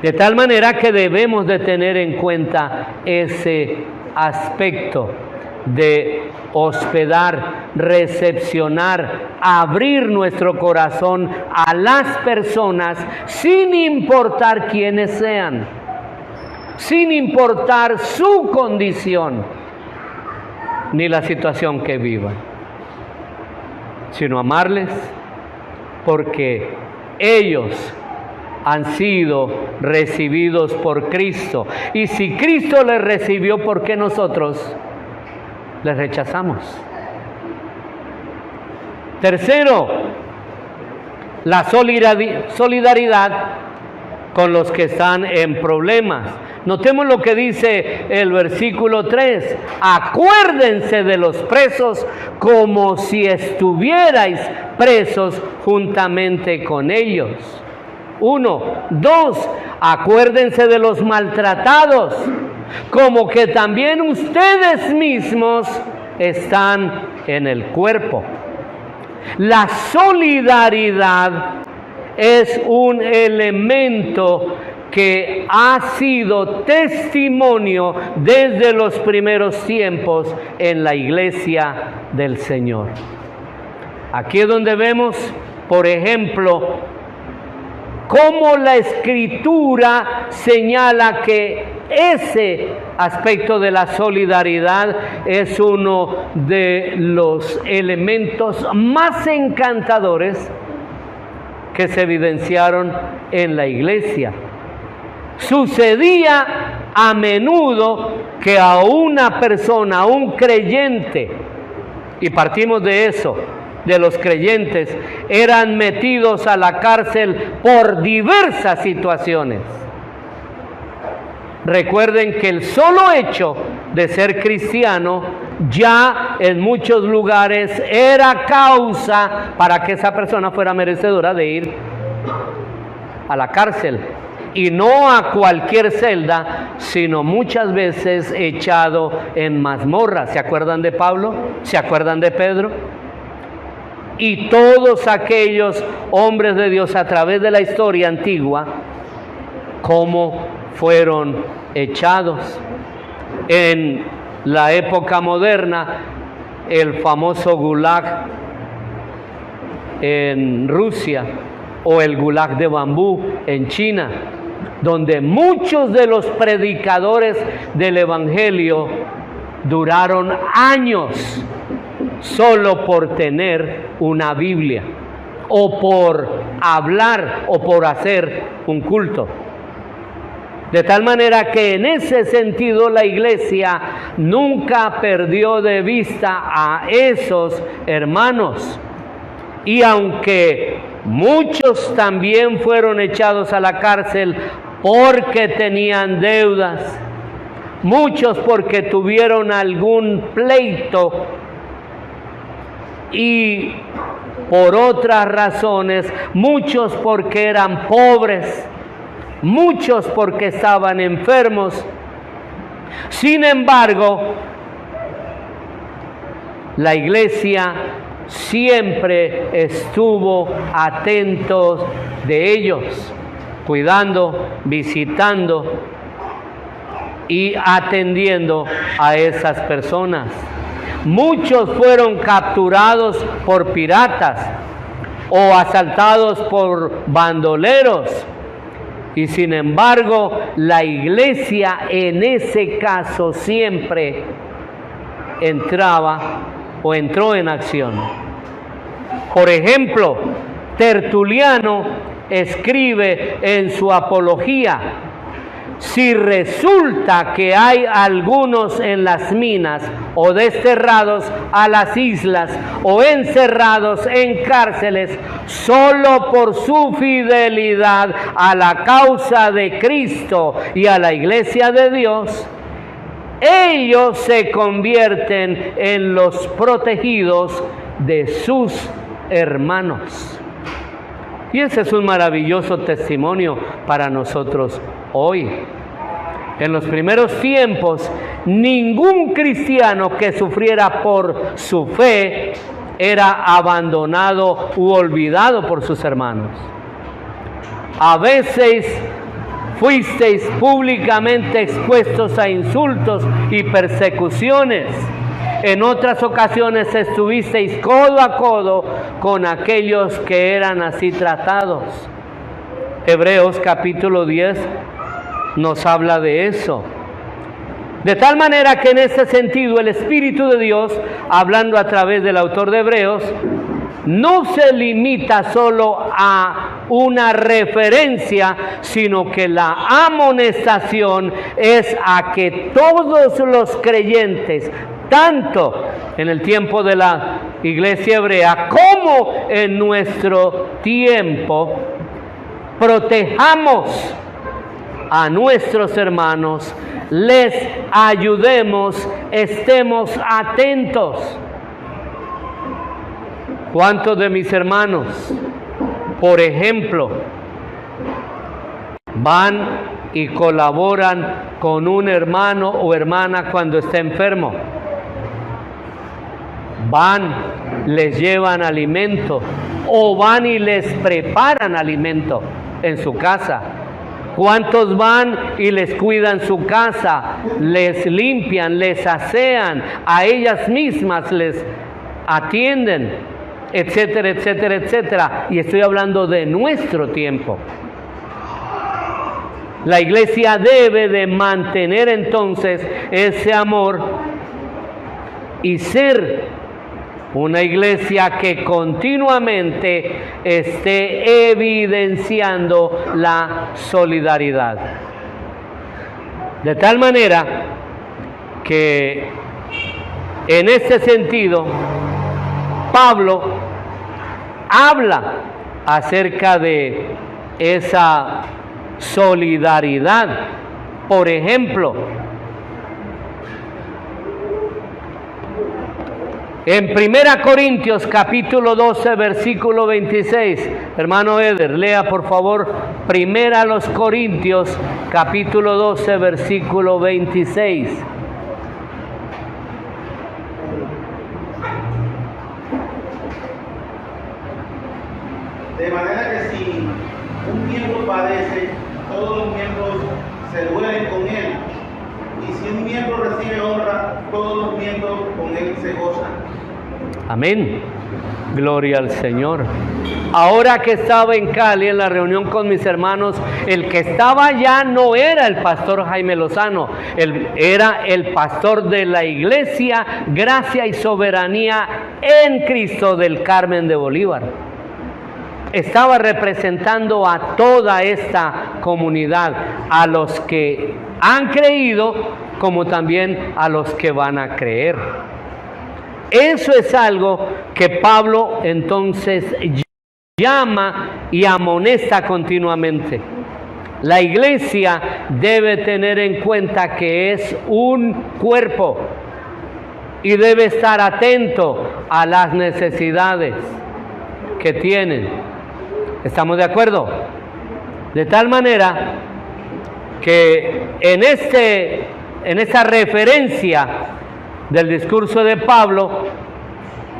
De tal manera que debemos de tener en cuenta ese aspecto de hospedar, recepcionar, abrir nuestro corazón a las personas sin importar quiénes sean, sin importar su condición ni la situación que vivan, sino amarles porque ellos han sido recibidos por Cristo. Y si Cristo les recibió, ¿por qué nosotros les rechazamos? Tercero, la solidaridad con los que están en problemas. Notemos lo que dice el versículo 3. Acuérdense de los presos como si estuvierais presos juntamente con ellos. 1. 2. Acuérdense de los maltratados, como que también ustedes mismos están en el cuerpo. La solidaridad es un elemento que ha sido testimonio desde los primeros tiempos en la iglesia del Señor. Aquí es donde vemos, por ejemplo, cómo la Escritura señala que ese aspecto de la solidaridad es uno de los elementos más encantadores que se evidenciaron en la iglesia. Sucedía a menudo que a una persona, a un creyente, y partimos de eso, de los creyentes, eran metidos a la cárcel por diversas situaciones. Recuerden que el solo hecho de ser cristiano ya en muchos lugares era causa para que esa persona fuera merecedora de ir a la cárcel. Y no a cualquier celda, sino muchas veces echado en mazmorras. ¿Se acuerdan de Pablo? ¿Se acuerdan de Pedro? Y todos aquellos hombres de Dios a través de la historia antigua, cómo fueron echados. En la época moderna, el famoso Gulag en Rusia o el Gulag de Bambú en China, donde muchos de los predicadores del Evangelio duraron años solo por tener una Biblia, o por hablar, o por hacer un culto. De tal manera que en ese sentido la iglesia nunca perdió de vista a esos hermanos. Y aunque muchos también fueron echados a la cárcel porque tenían deudas, muchos porque tuvieron algún pleito y por otras razones, muchos porque eran pobres, muchos porque estaban enfermos. Sin embargo, la iglesia siempre estuvo atento de ellos, cuidando, visitando y atendiendo a esas personas. Muchos fueron capturados por piratas o asaltados por bandoleros. Y sin embargo, la iglesia en ese caso siempre entró en acción. Por ejemplo, Tertuliano escribe en su Apología: si resulta que hay algunos en las minas o desterrados a las islas o encerrados en cárceles solo por su fidelidad a la causa de Cristo y a la iglesia de Dios, ellos se convierten en los protegidos de sus hermanos. Y ese es un maravilloso testimonio para nosotros hoy. En los primeros tiempos, ningún cristiano que sufriera por su fe era abandonado u olvidado por sus hermanos. A veces fuisteis públicamente expuestos a insultos y persecuciones. En otras ocasiones estuvisteis codo a codo con aquellos que eran así tratados. Hebreos capítulo 10 nos habla de eso. De tal manera que en ese sentido el Espíritu de Dios, hablando a través del autor de Hebreos, no se limita solo a una referencia, sino que la amonestación es a que todos los creyentes, tanto en el tiempo de la iglesia hebrea como en nuestro tiempo, protejamos a nuestros hermanos, les ayudemos, estemos atentos. ¿Cuántos de mis hermanos, por ejemplo, van y colaboran con un hermano o hermana cuando está enfermo. Van, les llevan alimento o van y les preparan alimento en su casa. ¿Cuántos van y les cuidan su casa, les limpian, les asean, a ellas mismas les atienden, etcétera, etcétera, etcétera? Y estoy hablando de nuestro tiempo. La iglesia debe de mantener entonces ese amor y ser una iglesia que continuamente esté evidenciando la solidaridad. De tal manera que en este sentido, Pablo habla acerca de esa solidaridad. Por ejemplo, en 1 Corintios capítulo 12 versículo 26, hermano Eder, lea por favor 1 Corintios capítulo 12 versículo 26. De manera que si un miembro padece, todos los miembros se duelen con él. Y si un miembro recibe honra, todos los miembros con él se gozan. Amén. Gloria al Señor. Ahora que estaba en Cali en la reunión con mis hermanos, el que estaba allá no era el pastor Jaime Lozano, era el pastor de la iglesia Gracia y Soberanía en Cristo del Carmen de Bolívar. Estaba representando a toda esta comunidad, a los que han creído como también a los que van a creer. Eso es algo que Pablo entonces llama y amonesta continuamente. La iglesia debe tener en cuenta que es un cuerpo y debe estar atento a las necesidades que tienen. ¿Estamos de acuerdo? De tal manera que en esta referencia del discurso de Pablo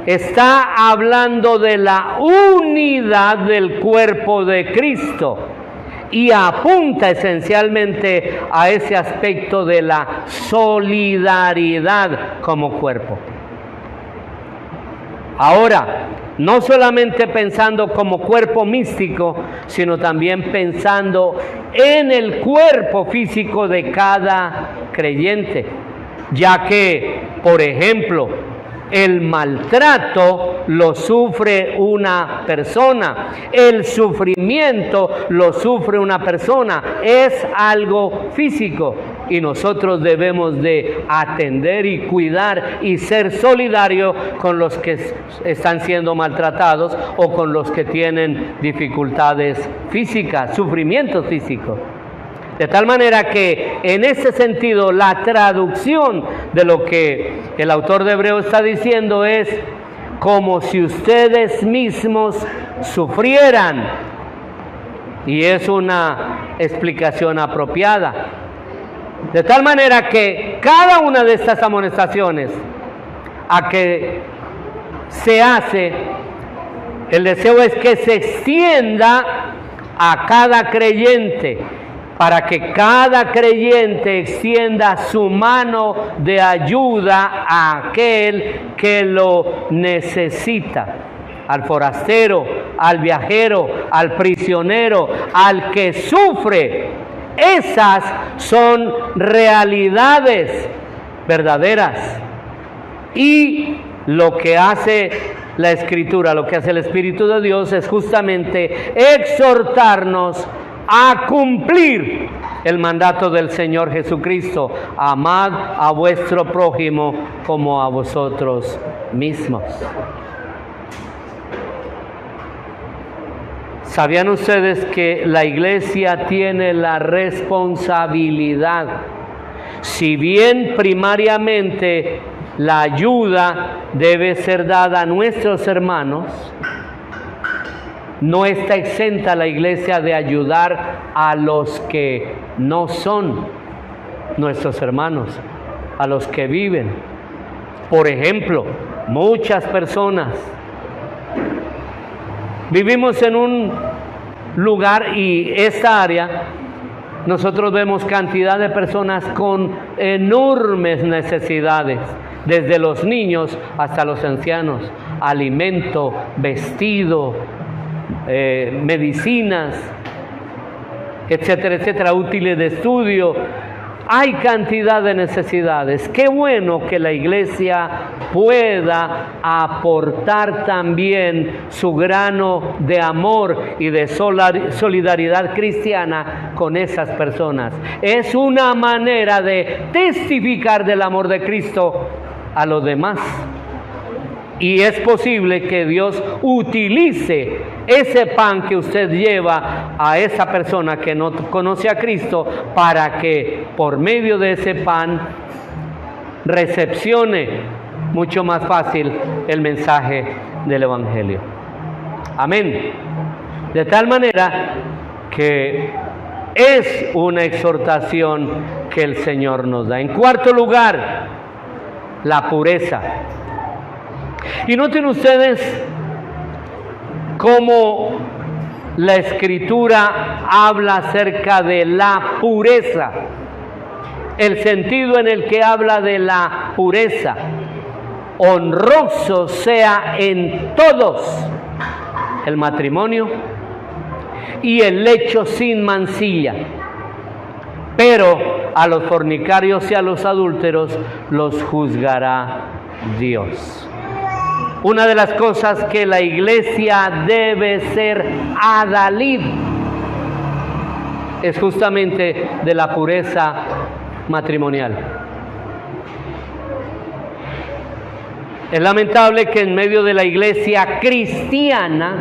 está hablando de la unidad del cuerpo de Cristo y apunta esencialmente a ese aspecto de la solidaridad como cuerpo. Ahora, no solamente pensando como cuerpo místico, sino también pensando en el cuerpo físico de cada creyente, ya que, por ejemplo, el maltrato lo sufre una persona, el sufrimiento lo sufre una persona, es algo físico y nosotros debemos de atender y cuidar y ser solidarios con los que están siendo maltratados o con los que tienen dificultades físicas, sufrimientos físicos. De tal manera que en ese sentido la traducción de lo que el autor de Hebreos está diciendo es como si ustedes mismos sufrieran. Y es una explicación apropiada. De tal manera que cada una de estas amonestaciones a que se hace, el deseo es que se extienda a cada creyente, para que cada creyente extienda su mano de ayuda a aquel que lo necesita, al forastero, al viajero, al prisionero, al que sufre. Esas son realidades verdaderas. Y lo que hace la Escritura, lo que hace el Espíritu de Dios es justamente exhortarnos a cumplir el mandato del Señor Jesucristo: amad a vuestro prójimo como a vosotros mismos. ¿Sabían ustedes que la iglesia tiene la responsabilidad? Si bien primariamente la ayuda debe ser dada a nuestros hermanos, no está exenta la iglesia de ayudar a los que no son nuestros hermanos, a los que viven. Por ejemplo, muchas personas vivimos en un lugar y esta área nosotros vemos cantidad de personas con enormes necesidades, desde los niños hasta los ancianos, alimento, vestido, medicinas, etcétera, etcétera, útiles de estudio. Hay cantidad de necesidades. Qué bueno que la iglesia pueda aportar también su grano de amor y de solidaridad cristiana con esas personas. Es una manera de testificar del amor de Cristo a los demás. Y es posible que Dios utilice ese pan que usted lleva a esa persona que no conoce a Cristo para que por medio de ese pan recepcione mucho más fácil el mensaje del Evangelio. Amén. De tal manera que es una exhortación que el Señor nos da. En cuarto lugar, la pureza. Y noten ustedes cómo la Escritura habla acerca de la pureza, el sentido en el que habla de la pureza. Honroso sea en todos el matrimonio y el lecho sin mancilla, pero a los fornicarios y a los adúlteros los juzgará Dios. Una de las cosas que la iglesia debe ser adalid es justamente de la pureza matrimonial. Es lamentable que en medio de la iglesia cristiana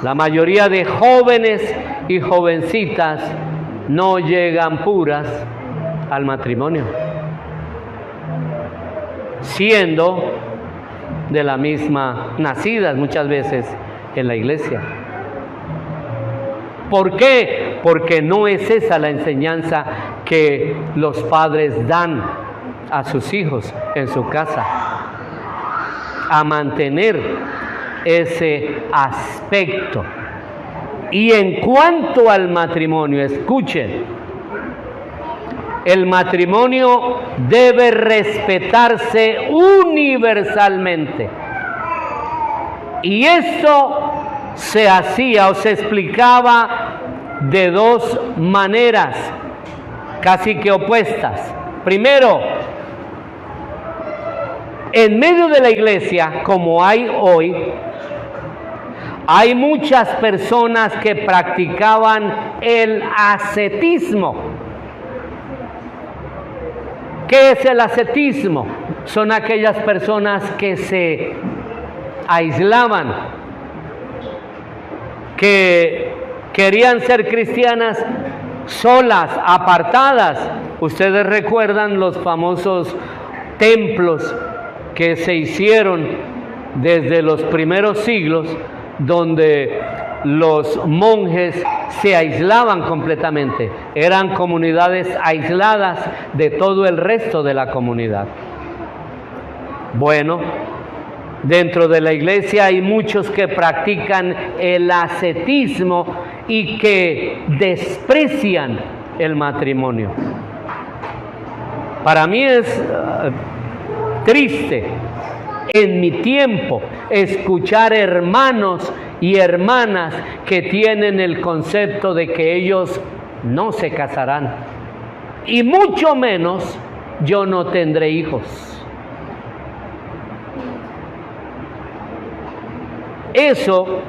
la mayoría de jóvenes y jovencitas no llegan puras al matrimonio, siendo de la misma, nacidas muchas veces en la iglesia. ¿Por qué? Porque no es esa la enseñanza que los padres dan a sus hijos en su casa, a mantener ese aspecto. Y en cuanto al matrimonio, escuchen, el matrimonio debe respetarse universalmente. Y esto se hacía o se explicaba de dos maneras casi que opuestas. Primero, en medio de la iglesia, como hay hoy, hay muchas personas que practicaban el ascetismo. ¿Qué es el ascetismo? Son aquellas personas que se aislaban, que querían ser cristianas solas, apartadas. Ustedes recuerdan los famosos templos que se hicieron desde los primeros siglos, donde los monjes se aislaban completamente. Eran comunidades aisladas de todo el resto de la comunidad. Bueno, dentro de la iglesia hay muchos que practican el ascetismo y que desprecian el matrimonio. Para mí es triste en mi tiempo escuchar hermanos y hermanas que tienen el concepto de que ellos no se casarán y mucho menos yo no tendré hijos. Eso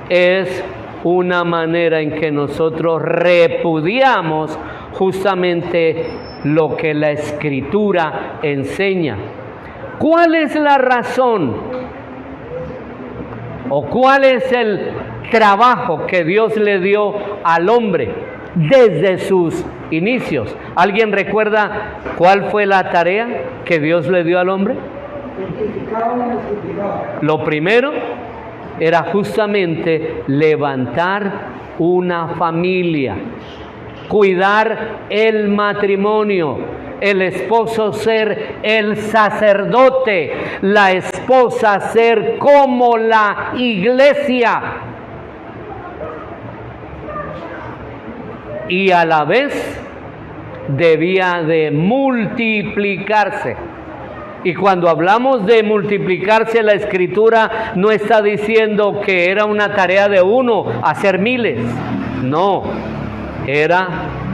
es una manera en que nosotros repudiamos justamente lo que la Escritura enseña. ¿Cuál es la razón o cuál es el trabajo que Dios le dio al hombre desde sus inicios? ¿Alguien recuerda cuál fue la tarea que Dios le dio al hombre? Lo primero era justamente levantar una familia, cuidar el matrimonio, el esposo ser el sacerdote, la esposa ser como la iglesia. Y a la vez debía de multiplicarse. Y cuando hablamos de multiplicarse, la Escritura no está diciendo que era una tarea de uno hacer miles. No, era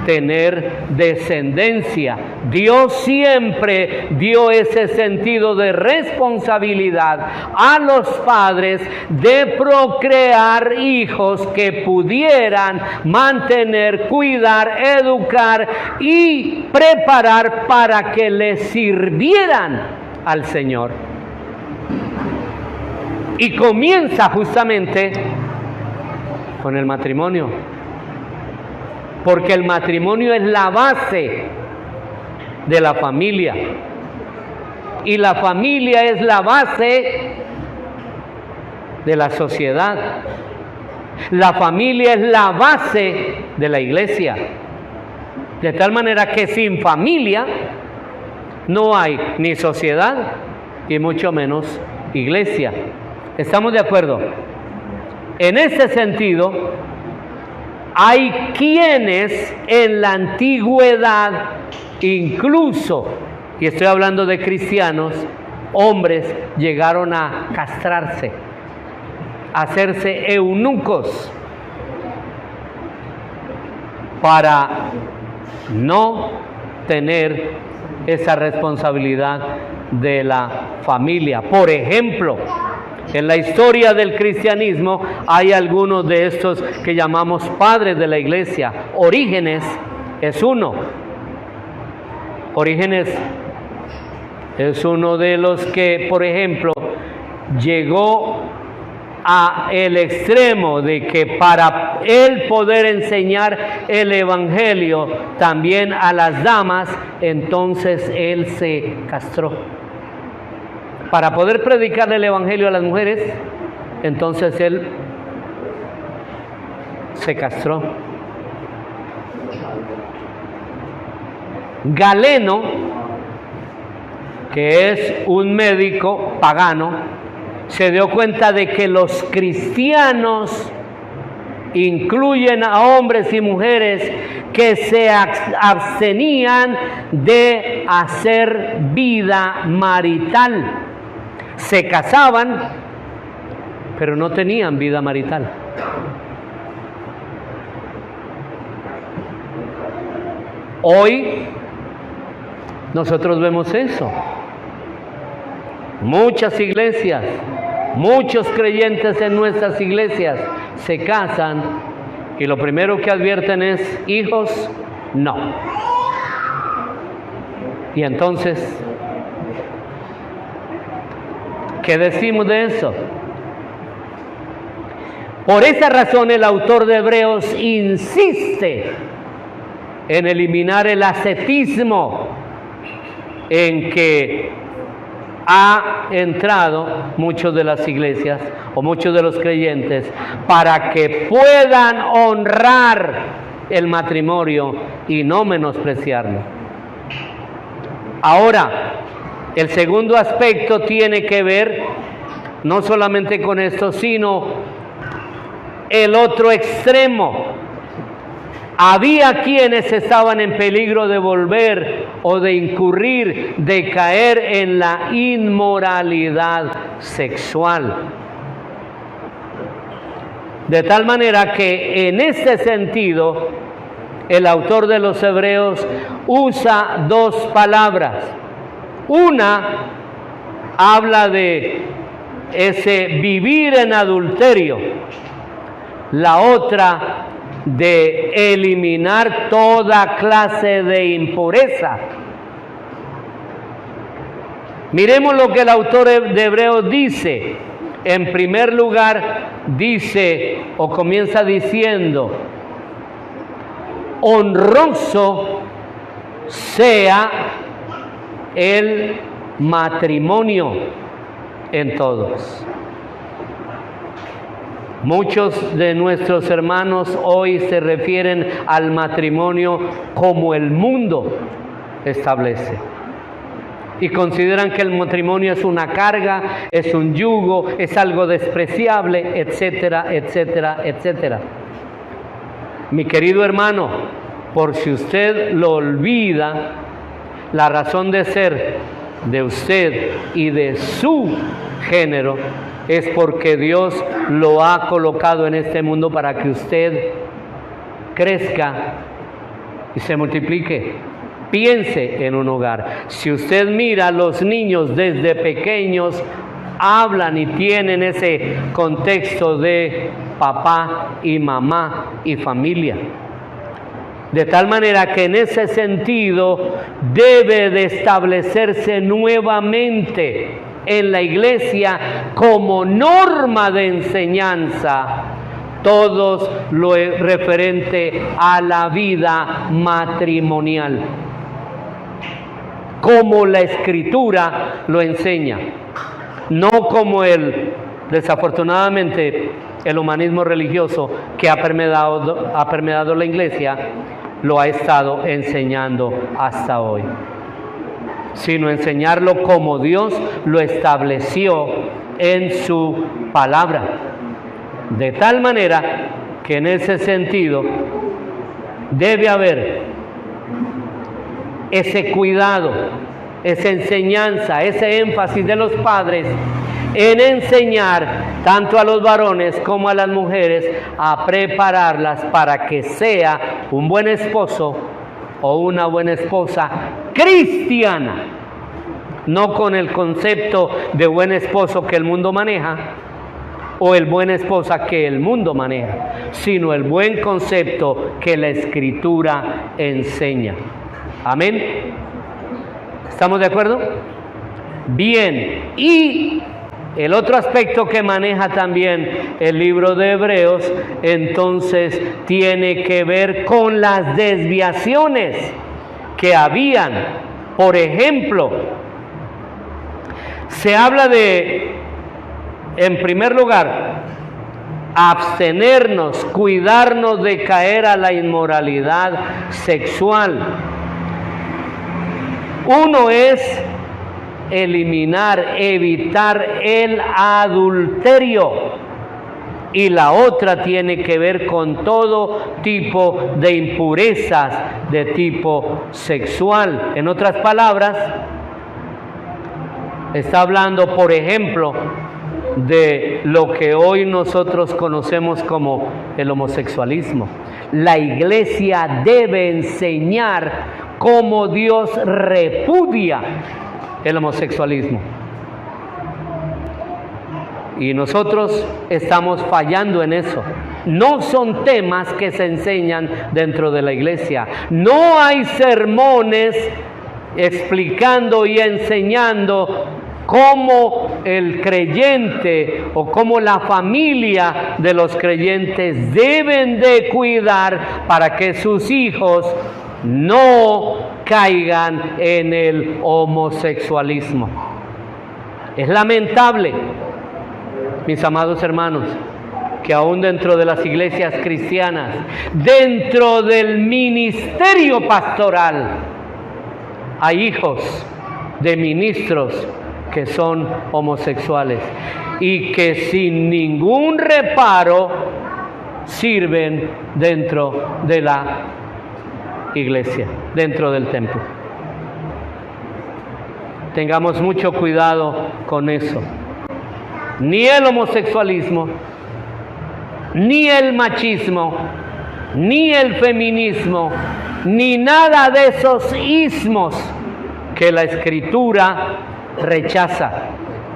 tener descendencia. Dios siempre dio ese sentido de responsabilidad a los padres de procrear hijos que pudieran mantener, cuidar, educar y preparar para que les sirvieran al Señor. Y comienza justamente con el matrimonio, porque el matrimonio es la base de la familia, y la familia es la base de la sociedad. La familia es la base de la iglesia, de tal manera que sin familia no hay ni sociedad y mucho menos iglesia. ¿Estamos de acuerdo? En ese sentido, hay quienes en la antigüedad, incluso, y estoy hablando de cristianos, hombres llegaron a castrarse, a hacerse eunucos para no tener esa responsabilidad de la familia. Por ejemplo, en la historia del cristianismo hay algunos de estos que llamamos padres de la iglesia. Orígenes es uno. Orígenes es uno de los que, por ejemplo, llegó a el extremo de que para él poder enseñar el evangelio también a las damas, entonces él se castró. Para poder predicarle el evangelio a las mujeres, entonces él se castró. Galeno, que es un médico pagano, se dio cuenta de que los cristianos incluyen a hombres y mujeres que se abstenían de hacer vida marital. Se casaban, pero no tenían vida marital. Hoy nosotros vemos eso. Muchas iglesias, muchos creyentes en nuestras iglesias se casan y lo primero que advierten es: hijos, no. Y entonces, ¿qué decimos de eso? Por esa razón el autor de Hebreos insiste en eliminar el ascetismo en que ha entrado muchos de las iglesias o muchos de los creyentes para que puedan honrar el matrimonio y no menospreciarlo. Ahora, el segundo aspecto tiene que ver no solamente con esto, sino el otro extremo. Había quienes estaban en peligro de volver o de incurrir, de caer en la inmoralidad sexual. De tal manera que en este sentido, el autor de los Hebreos usa dos palabras. Una habla de ese vivir en adulterio, la otra de eliminar toda clase de impureza. Miremos lo que el autor de Hebreos dice. En primer lugar, dice o comienza diciendo: honroso sea el matrimonio en todos. Muchos de nuestros hermanos hoy se refieren al matrimonio como el mundo establece. Y consideran que el matrimonio es una carga, es un yugo, es algo despreciable, etcétera, etcétera, etcétera. Mi querido hermano, por si usted lo olvida, la razón de ser de usted y de su género es porque Dios lo ha colocado en este mundo para que usted crezca y se multiplique. Piense en un hogar. Si usted mira, los niños desde pequeños hablan y tienen ese contexto de papá y mamá y familia. De tal manera que en ese sentido debe de establecerse nuevamente en la iglesia como norma de enseñanza todo lo referente a la vida matrimonial, como la Escritura lo enseña, no como desafortunadamente el humanismo religioso que ha permeado la iglesia lo ha estado enseñando hasta hoy, sino enseñarlo como Dios lo estableció en su palabra, de tal manera que en ese sentido debe haber ese cuidado, esa enseñanza, ese énfasis de los padres en enseñar tanto a los varones como a las mujeres a prepararlas para que sea un buen esposo o una buena esposa cristiana, no con el concepto de buen esposo que el mundo maneja o el buena esposa que el mundo maneja, sino el buen concepto que la Escritura enseña. Amén. ¿Estamos de acuerdo? Bien. Y el otro aspecto que maneja también el libro de Hebreos, entonces, tiene que ver con las desviaciones que habían. Por ejemplo, se habla de, en primer lugar, abstenernos, cuidarnos de caer a la inmoralidad sexual. Uno es eliminar, evitar el adulterio, y la otra tiene que ver con todo tipo de impurezas de tipo sexual. En otras palabras, está hablando, por ejemplo, de lo que hoy nosotros conocemos como el homosexualismo. La iglesia debe enseñar cómo Dios repudia el homosexualismo. Y nosotros estamos fallando en eso. No son temas que se enseñan dentro de la iglesia. No hay sermones explicando y enseñando cómo el creyente o cómo la familia de los creyentes deben de cuidar para que sus hijos no caigan en el homosexualismo. Es lamentable, mis amados hermanos, que aún dentro de las iglesias cristianas, dentro del ministerio pastoral, hay hijos de ministros que son homosexuales y que sin ningún reparo sirven dentro de la iglesia, dentro del templo. Tengamos mucho cuidado con eso. Ni el homosexualismo, ni el machismo, ni el feminismo, ni nada de esos ismos que la Escritura rechaza,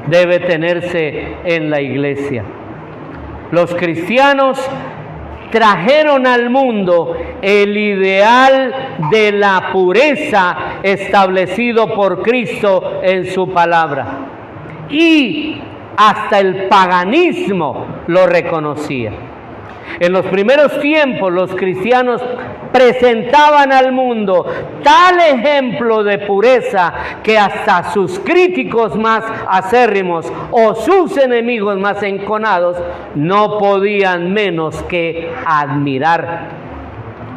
debe tenerse en la iglesia. Los cristianos trajeron al mundo el ideal de la pureza establecido por Cristo en su palabra, y hasta el paganismo lo reconocía. En los primeros tiempos los cristianos presentaban al mundo tal ejemplo de pureza que hasta sus críticos más acérrimos o sus enemigos más enconados no podían menos que admirar.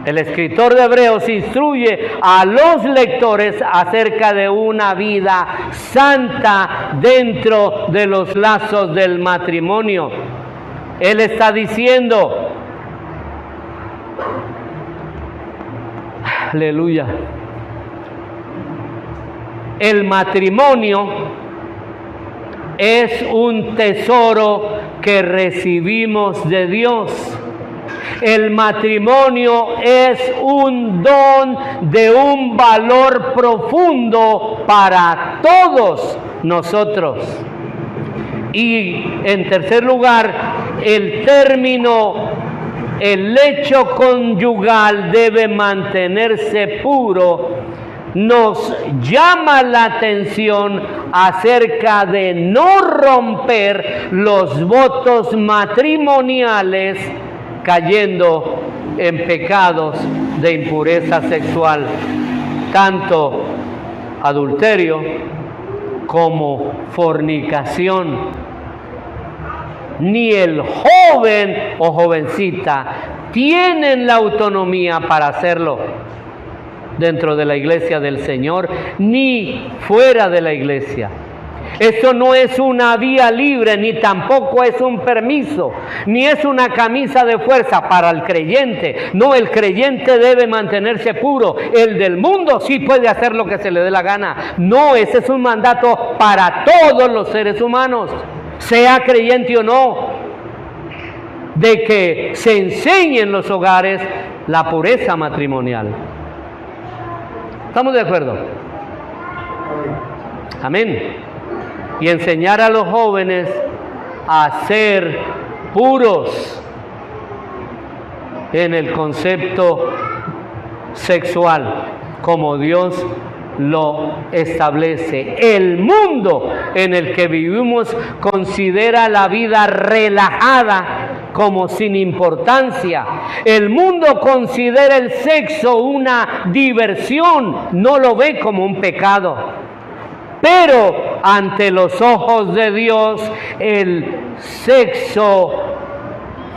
El escritor de Hebreos instruye a los lectores acerca de una vida santa dentro de los lazos del matrimonio. Él está diciendo, aleluya, el matrimonio es un tesoro que recibimos de Dios. El matrimonio es un don de un valor profundo para todos nosotros. Y en tercer lugar, el lecho conyugal debe mantenerse puro. Nos llama la atención acerca de no romper los votos matrimoniales cayendo en pecados de impureza sexual, tanto adulterio como fornicación. Ni el joven o jovencita tienen la autonomía para hacerlo dentro de la iglesia del Señor, ni fuera de la iglesia. Esto no es una vía libre, ni tampoco es un permiso, ni es una camisa de fuerza para el creyente. No, el creyente debe mantenerse puro. El del mundo sí puede hacer lo que se le dé la gana. No, ese es un mandato para todos los seres humanos, sea creyente o no, de que se enseñe en los hogares la pureza matrimonial. ¿Estamos de acuerdo? Amén. Y enseñar a los jóvenes a ser puros en el concepto sexual, como Dios lo establece. El mundo en el que vivimos considera la vida relajada como sin importancia. El mundo considera el sexo una diversión, no lo ve como un pecado. Pero ante los ojos de Dios, el sexo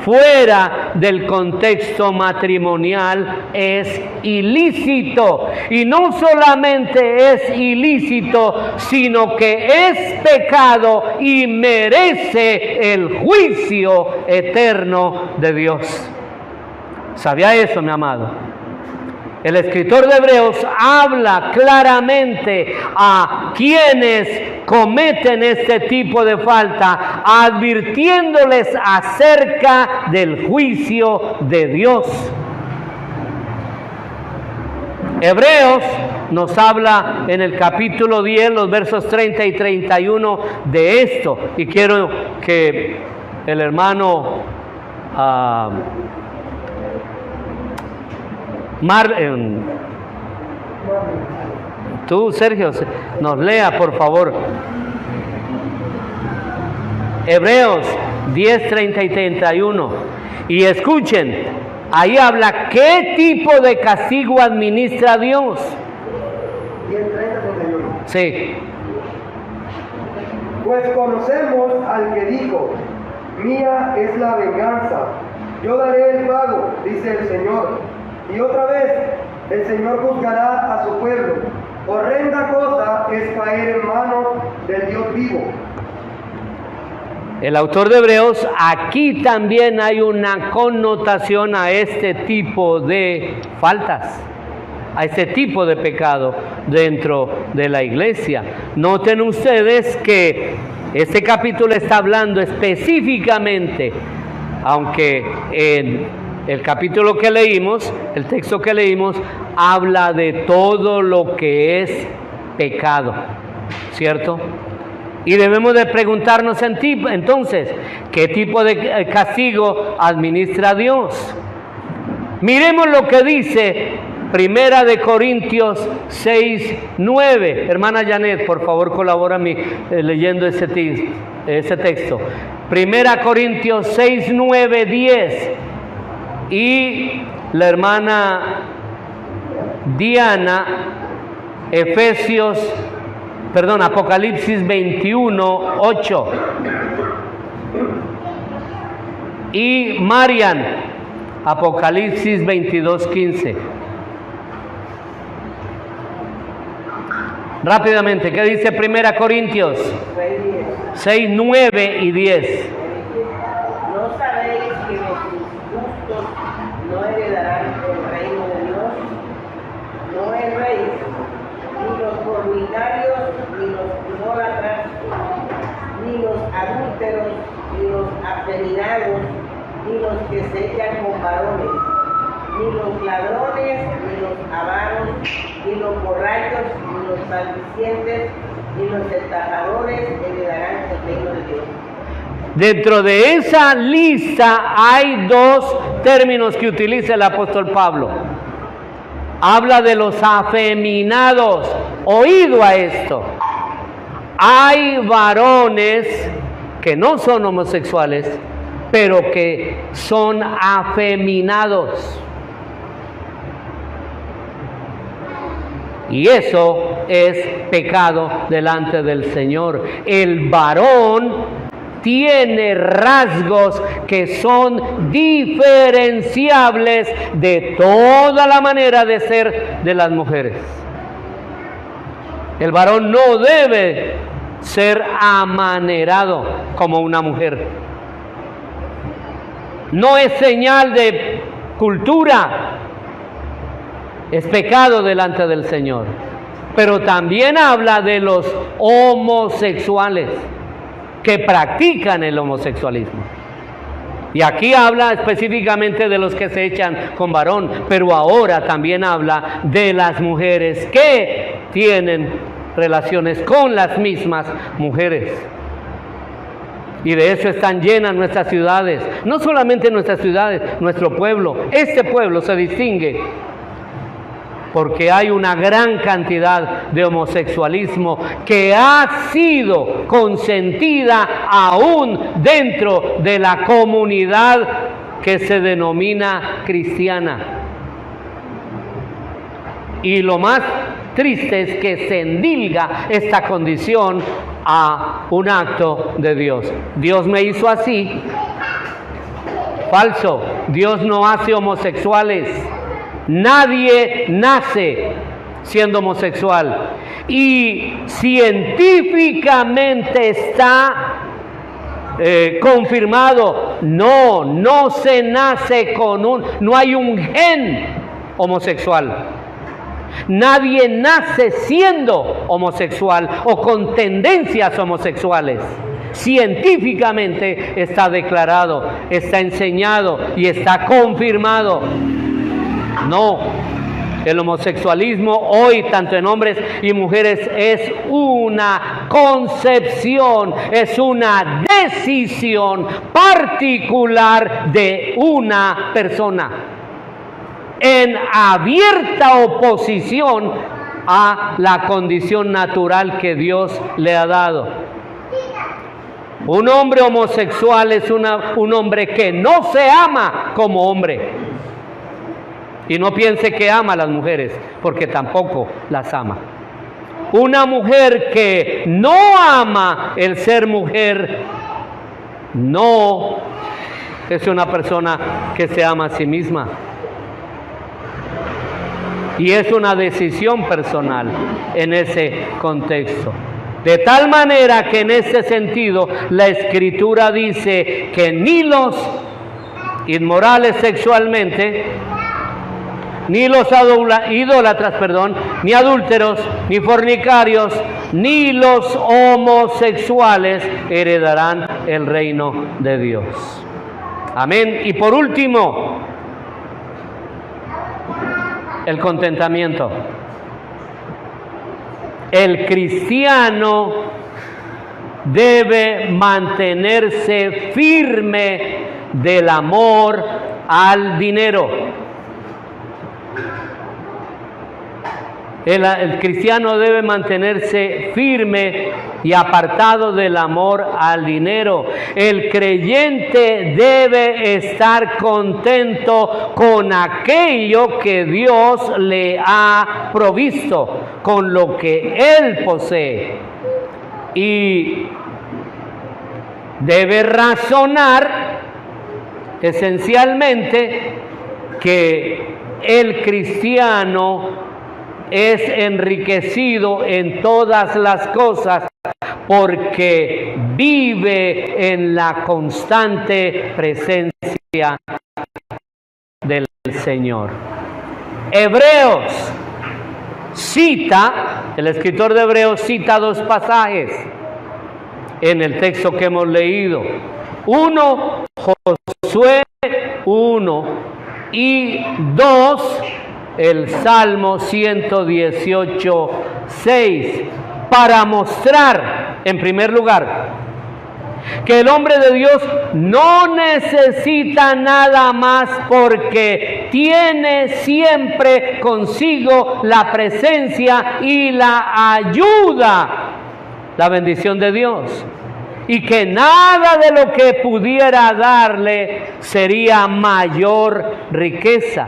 fuera del contexto matrimonial es ilícito. Y no solamente es ilícito, sino que es pecado y merece el juicio eterno de Dios. ¿Sabía eso, mi amado? El escritor de Hebreos habla claramente a quienes cometen este tipo de falta, advirtiéndoles acerca del juicio de Dios. Hebreos nos habla en el capítulo 10, los versos 30 y 31 de esto. Y quiero que el hermano tú, Sergio, nos lea, por favor. Hebreos 10, 30 y 31. Y escuchen, ahí habla qué tipo de castigo administra Dios. 10, 30, 31. Sí. Pues conocemos al que dijo: mía es la venganza, yo daré el pago, dice el Señor. Y otra vez, el Señor juzgará a su pueblo. Horrenda cosa es caer en manos del Dios vivo. El autor de Hebreos, aquí también hay una connotación a este tipo de faltas, a este tipo de pecado dentro de la iglesia. Noten ustedes que este capítulo está hablando específicamente, aunque en el capítulo que leímos, el texto que leímos, habla de todo lo que es pecado, ¿cierto? Y debemos de preguntarnos entonces, ¿qué tipo de castigo administra Dios? Miremos lo que dice Primera de Corintios 6, 9. Hermana Janet, por favor, colabórame leyendo ese texto. Primera Corintios 6, 9, 10. Y la hermana Diana, Apocalipsis 21:8. Y Marian, Apocalipsis 22:15. Rápidamente, ¿qué dice 1 Corintios 6, 9 y 10? ¿No sabéis que los justos no heredarán el reino de Dios? No erréis, ni los fornicarios, ni los idólatras, ni los adúlteros, ni los afeminados, ni los que se echan con varones, ni los ladrones, ni los avaros, ni los borrachos, ni los maldicientes, ni los estafadores heredarán el reino de Dios. Dentro de esa lista hay dos términos que utiliza el apóstol Pablo. Habla de los afeminados. Oído a esto. Hay varones que no son homosexuales, pero que son afeminados. Y eso es pecado delante del Señor. El varón tiene rasgos que son diferenciables de toda la manera de ser de las mujeres. El varón no debe ser amanerado como una mujer. No es señal de cultura. Es pecado delante del Señor. Pero también habla de los homosexuales que practican el homosexualismo. Y aquí habla específicamente de los que se echan con varón, pero ahora también habla de las mujeres que tienen relaciones con las mismas mujeres. Y de eso están llenas nuestras ciudades. No solamente nuestras ciudades, nuestro pueblo. Este pueblo se distingue porque hay una gran cantidad de homosexualismo que ha sido consentida aún dentro de la comunidad que se denomina cristiana. Y lo más triste es que se endilga esta condición a un acto de Dios. Dios me hizo así. Falso. Dios no hace homosexuales. Nadie nace siendo homosexual. Y científicamente está confirmado. No se nace no hay un gen homosexual. Nadie nace siendo homosexual o con tendencias homosexuales. Científicamente está declarado, está enseñado y está confirmado. No, el homosexualismo hoy, tanto en hombres y mujeres, es una concepción, es una decisión particular de una persona, en abierta oposición a la condición natural que Dios le ha dado. Un hombre homosexual es un hombre que no se ama como hombre. Y no piense que ama a las mujeres, porque tampoco las ama. Una mujer que no ama el ser mujer, no es una persona que se ama a sí misma. Y es una decisión personal en ese contexto. De tal manera que en ese sentido la Escritura dice que ni los inmorales sexualmente, ni los idólatras, ni adúlteros, ni fornicarios, ni los homosexuales heredarán el reino de Dios. Amén. Y por último, el contentamiento. El cristiano debe mantenerse firme del amor al dinero. El cristiano debe mantenerse firme y apartado del amor al dinero. El creyente debe estar contento con aquello que Dios le ha provisto, con lo que él posee. Y debe razonar esencialmente que el cristiano es enriquecido en todas las cosas porque vive en la constante presencia del Señor. Hebreos cita, el escritor de Hebreos cita dos pasajes en el texto que hemos leído. Uno, Josué 1, y dos, el Salmo 118, 6, para mostrar, en primer lugar, que el hombre de Dios no necesita nada más porque tiene siempre consigo la presencia y la ayuda, la bendición de Dios, y que nada de lo que pudiera darle sería mayor riqueza.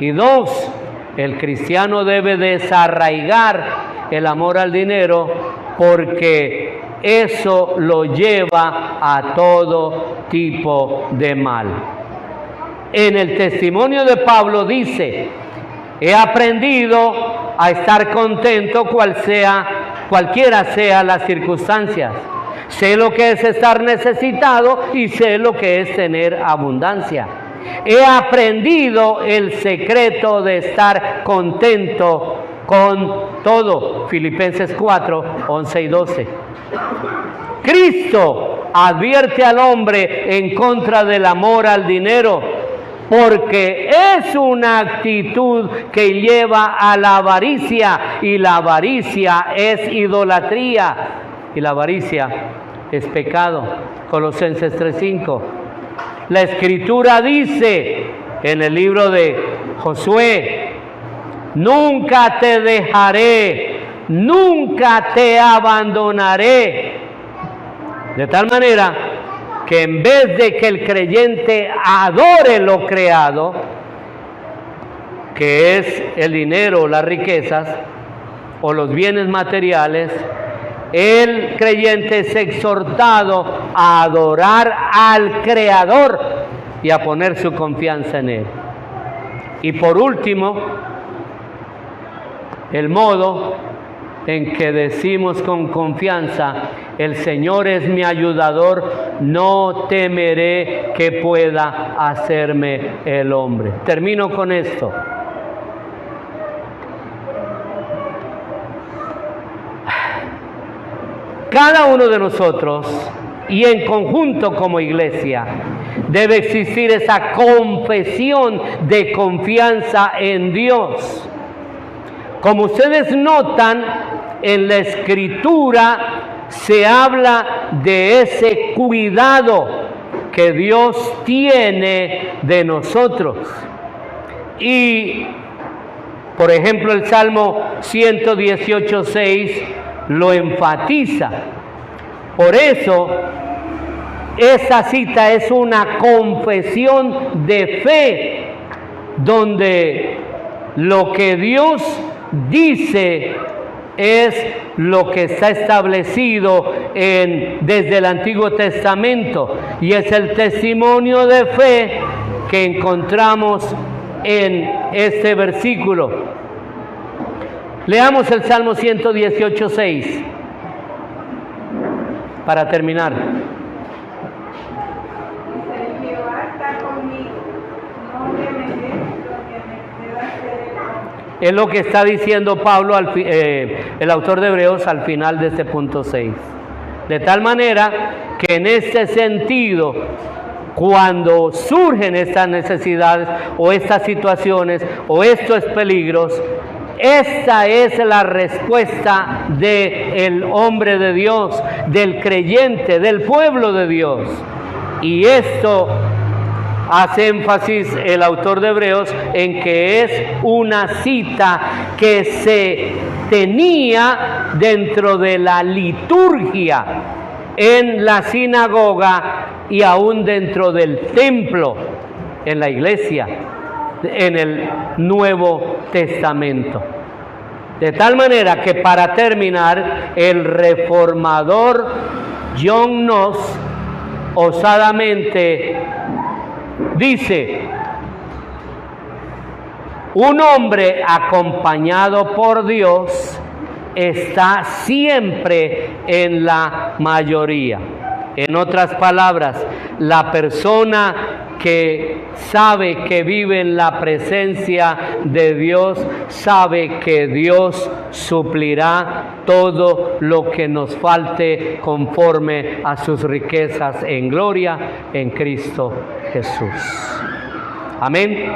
Y dos, el cristiano debe desarraigar el amor al dinero porque eso lo lleva a todo tipo de mal. En el testimonio de Pablo dice: he aprendido a estar contento cualquiera sea las circunstancias. Sé lo que es estar necesitado y sé lo que es tener abundancia. He aprendido el secreto de estar contento con todo. Filipenses 4, 11 y 12. Cristo advierte al hombre en contra del amor al dinero, porque es una actitud que lleva a la avaricia, y la avaricia es idolatría, y la avaricia es pecado. Colosenses 3:5. La Escritura dice en el libro de Josué: nunca te dejaré, nunca te abandonaré. De tal manera que en vez de que el creyente adore lo creado, que es el dinero, las riquezas o los bienes materiales, el creyente es exhortado a adorar al Creador y a poner su confianza en Él. Y por último, el modo en que decimos con confianza: el Señor es mi ayudador, no temeré que pueda hacerme el hombre. Termino con esto. Cada uno de nosotros, y en conjunto como iglesia, debe existir esa confesión de confianza en Dios. Como ustedes notan, en la Escritura se habla de ese cuidado que Dios tiene de nosotros. Y, por ejemplo, el Salmo 118, 6 lo enfatiza. Por eso, esa cita es una confesión de fe, donde lo que Dios dice es lo que está establecido desde el Antiguo Testamento, y es el testimonio de fe que encontramos en este versículo. Leamos el Salmo 118, 6 para terminar. Jehová está conmigo, no temeré lo que me pueda hacer el hombre. Es lo que está diciendo Pablo, el autor de Hebreos, al final de este punto 6. De tal manera que en este sentido, cuando surgen estas necesidades o estas situaciones o estos peligros, esta es la respuesta del hombre de Dios, del creyente, del pueblo de Dios. Y esto hace énfasis el autor de Hebreos en que es una cita que se tenía dentro de la liturgia en la sinagoga y aún dentro del templo, en la iglesia, en el Nuevo Testamento. De tal manera que, para terminar, el reformador John Knox osadamente dice: un hombre acompañado por Dios está siempre en la mayoría. En otras palabras, la persona que sabe que vive en la presencia de Dios, sabe que Dios suplirá todo lo que nos falte conforme a sus riquezas en gloria en Cristo Jesús. Amén.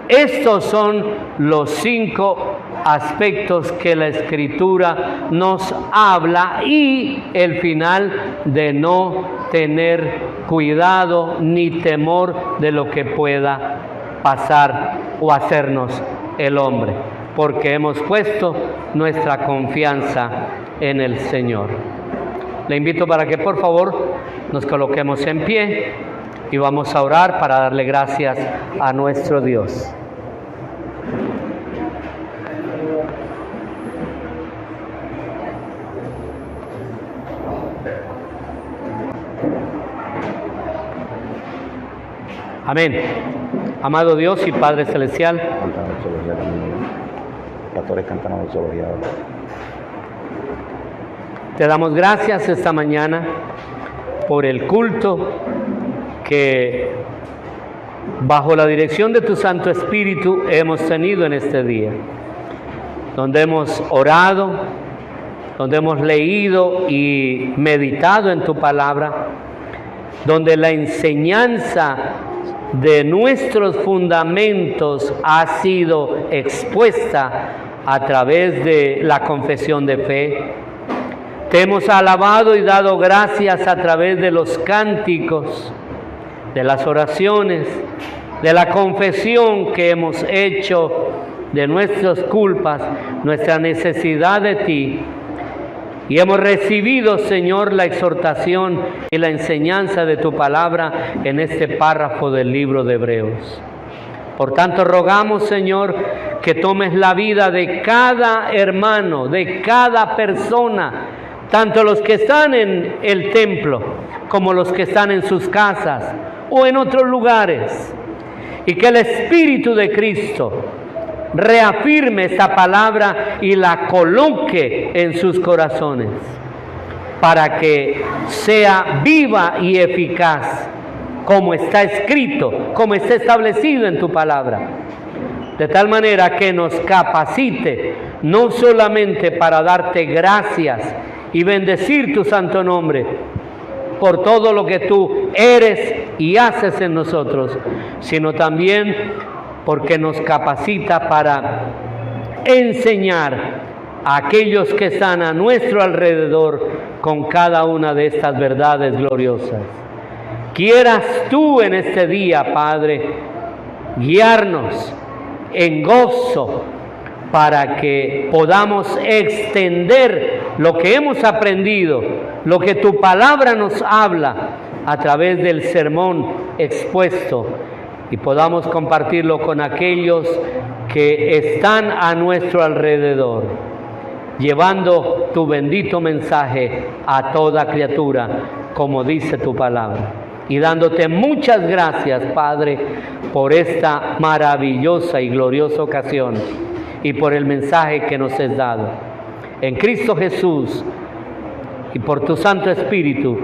Estos son los 5 aspectos que la Escritura nos habla, y el final de no tener cuidado ni temor de lo que pueda pasar o hacernos el hombre, porque hemos puesto nuestra confianza en el Señor. Le invito para que por favor nos coloquemos en pie y vamos a orar para darle gracias a nuestro Dios. Amén. Amado Dios y Padre Celestial, te damos gracias esta mañana por el culto que, bajo la dirección de tu Santo Espíritu, hemos tenido en este día, donde hemos orado, donde hemos leído y meditado en tu palabra, donde la enseñanza de nuestros fundamentos ha sido expuesta a través de la confesión de fe. Te hemos alabado y dado gracias a través de los cánticos, de las oraciones, de la confesión que hemos hecho de nuestras culpas, nuestra necesidad de ti. Y hemos recibido, Señor, la exhortación y la enseñanza de tu palabra en este párrafo del libro de Hebreos. Por tanto, rogamos, Señor, que tomes la vida de cada hermano, de cada persona, tanto los que están en el templo como los que están en sus casas o en otros lugares, y que el Espíritu de Cristo reafirme esta palabra y la coloque en sus corazones, para que sea viva y eficaz, como está escrito, como está establecido en tu palabra, de tal manera que nos capacite no solamente para darte gracias y bendecir tu santo nombre por todo lo que tú eres y haces en nosotros, sino también porque nos capacita para enseñar a aquellos que están a nuestro alrededor con cada una de estas verdades gloriosas. Quieras tú en este día, Padre, guiarnos en gozo para que podamos extender lo que hemos aprendido, lo que tu palabra nos habla a través del sermón expuesto, y podamos compartirlo con aquellos que están a nuestro alrededor, llevando tu bendito mensaje a toda criatura, como dice tu palabra. Y dándote muchas gracias, Padre, por esta maravillosa y gloriosa ocasión y por el mensaje que nos has dado. En Cristo Jesús y por tu Santo Espíritu,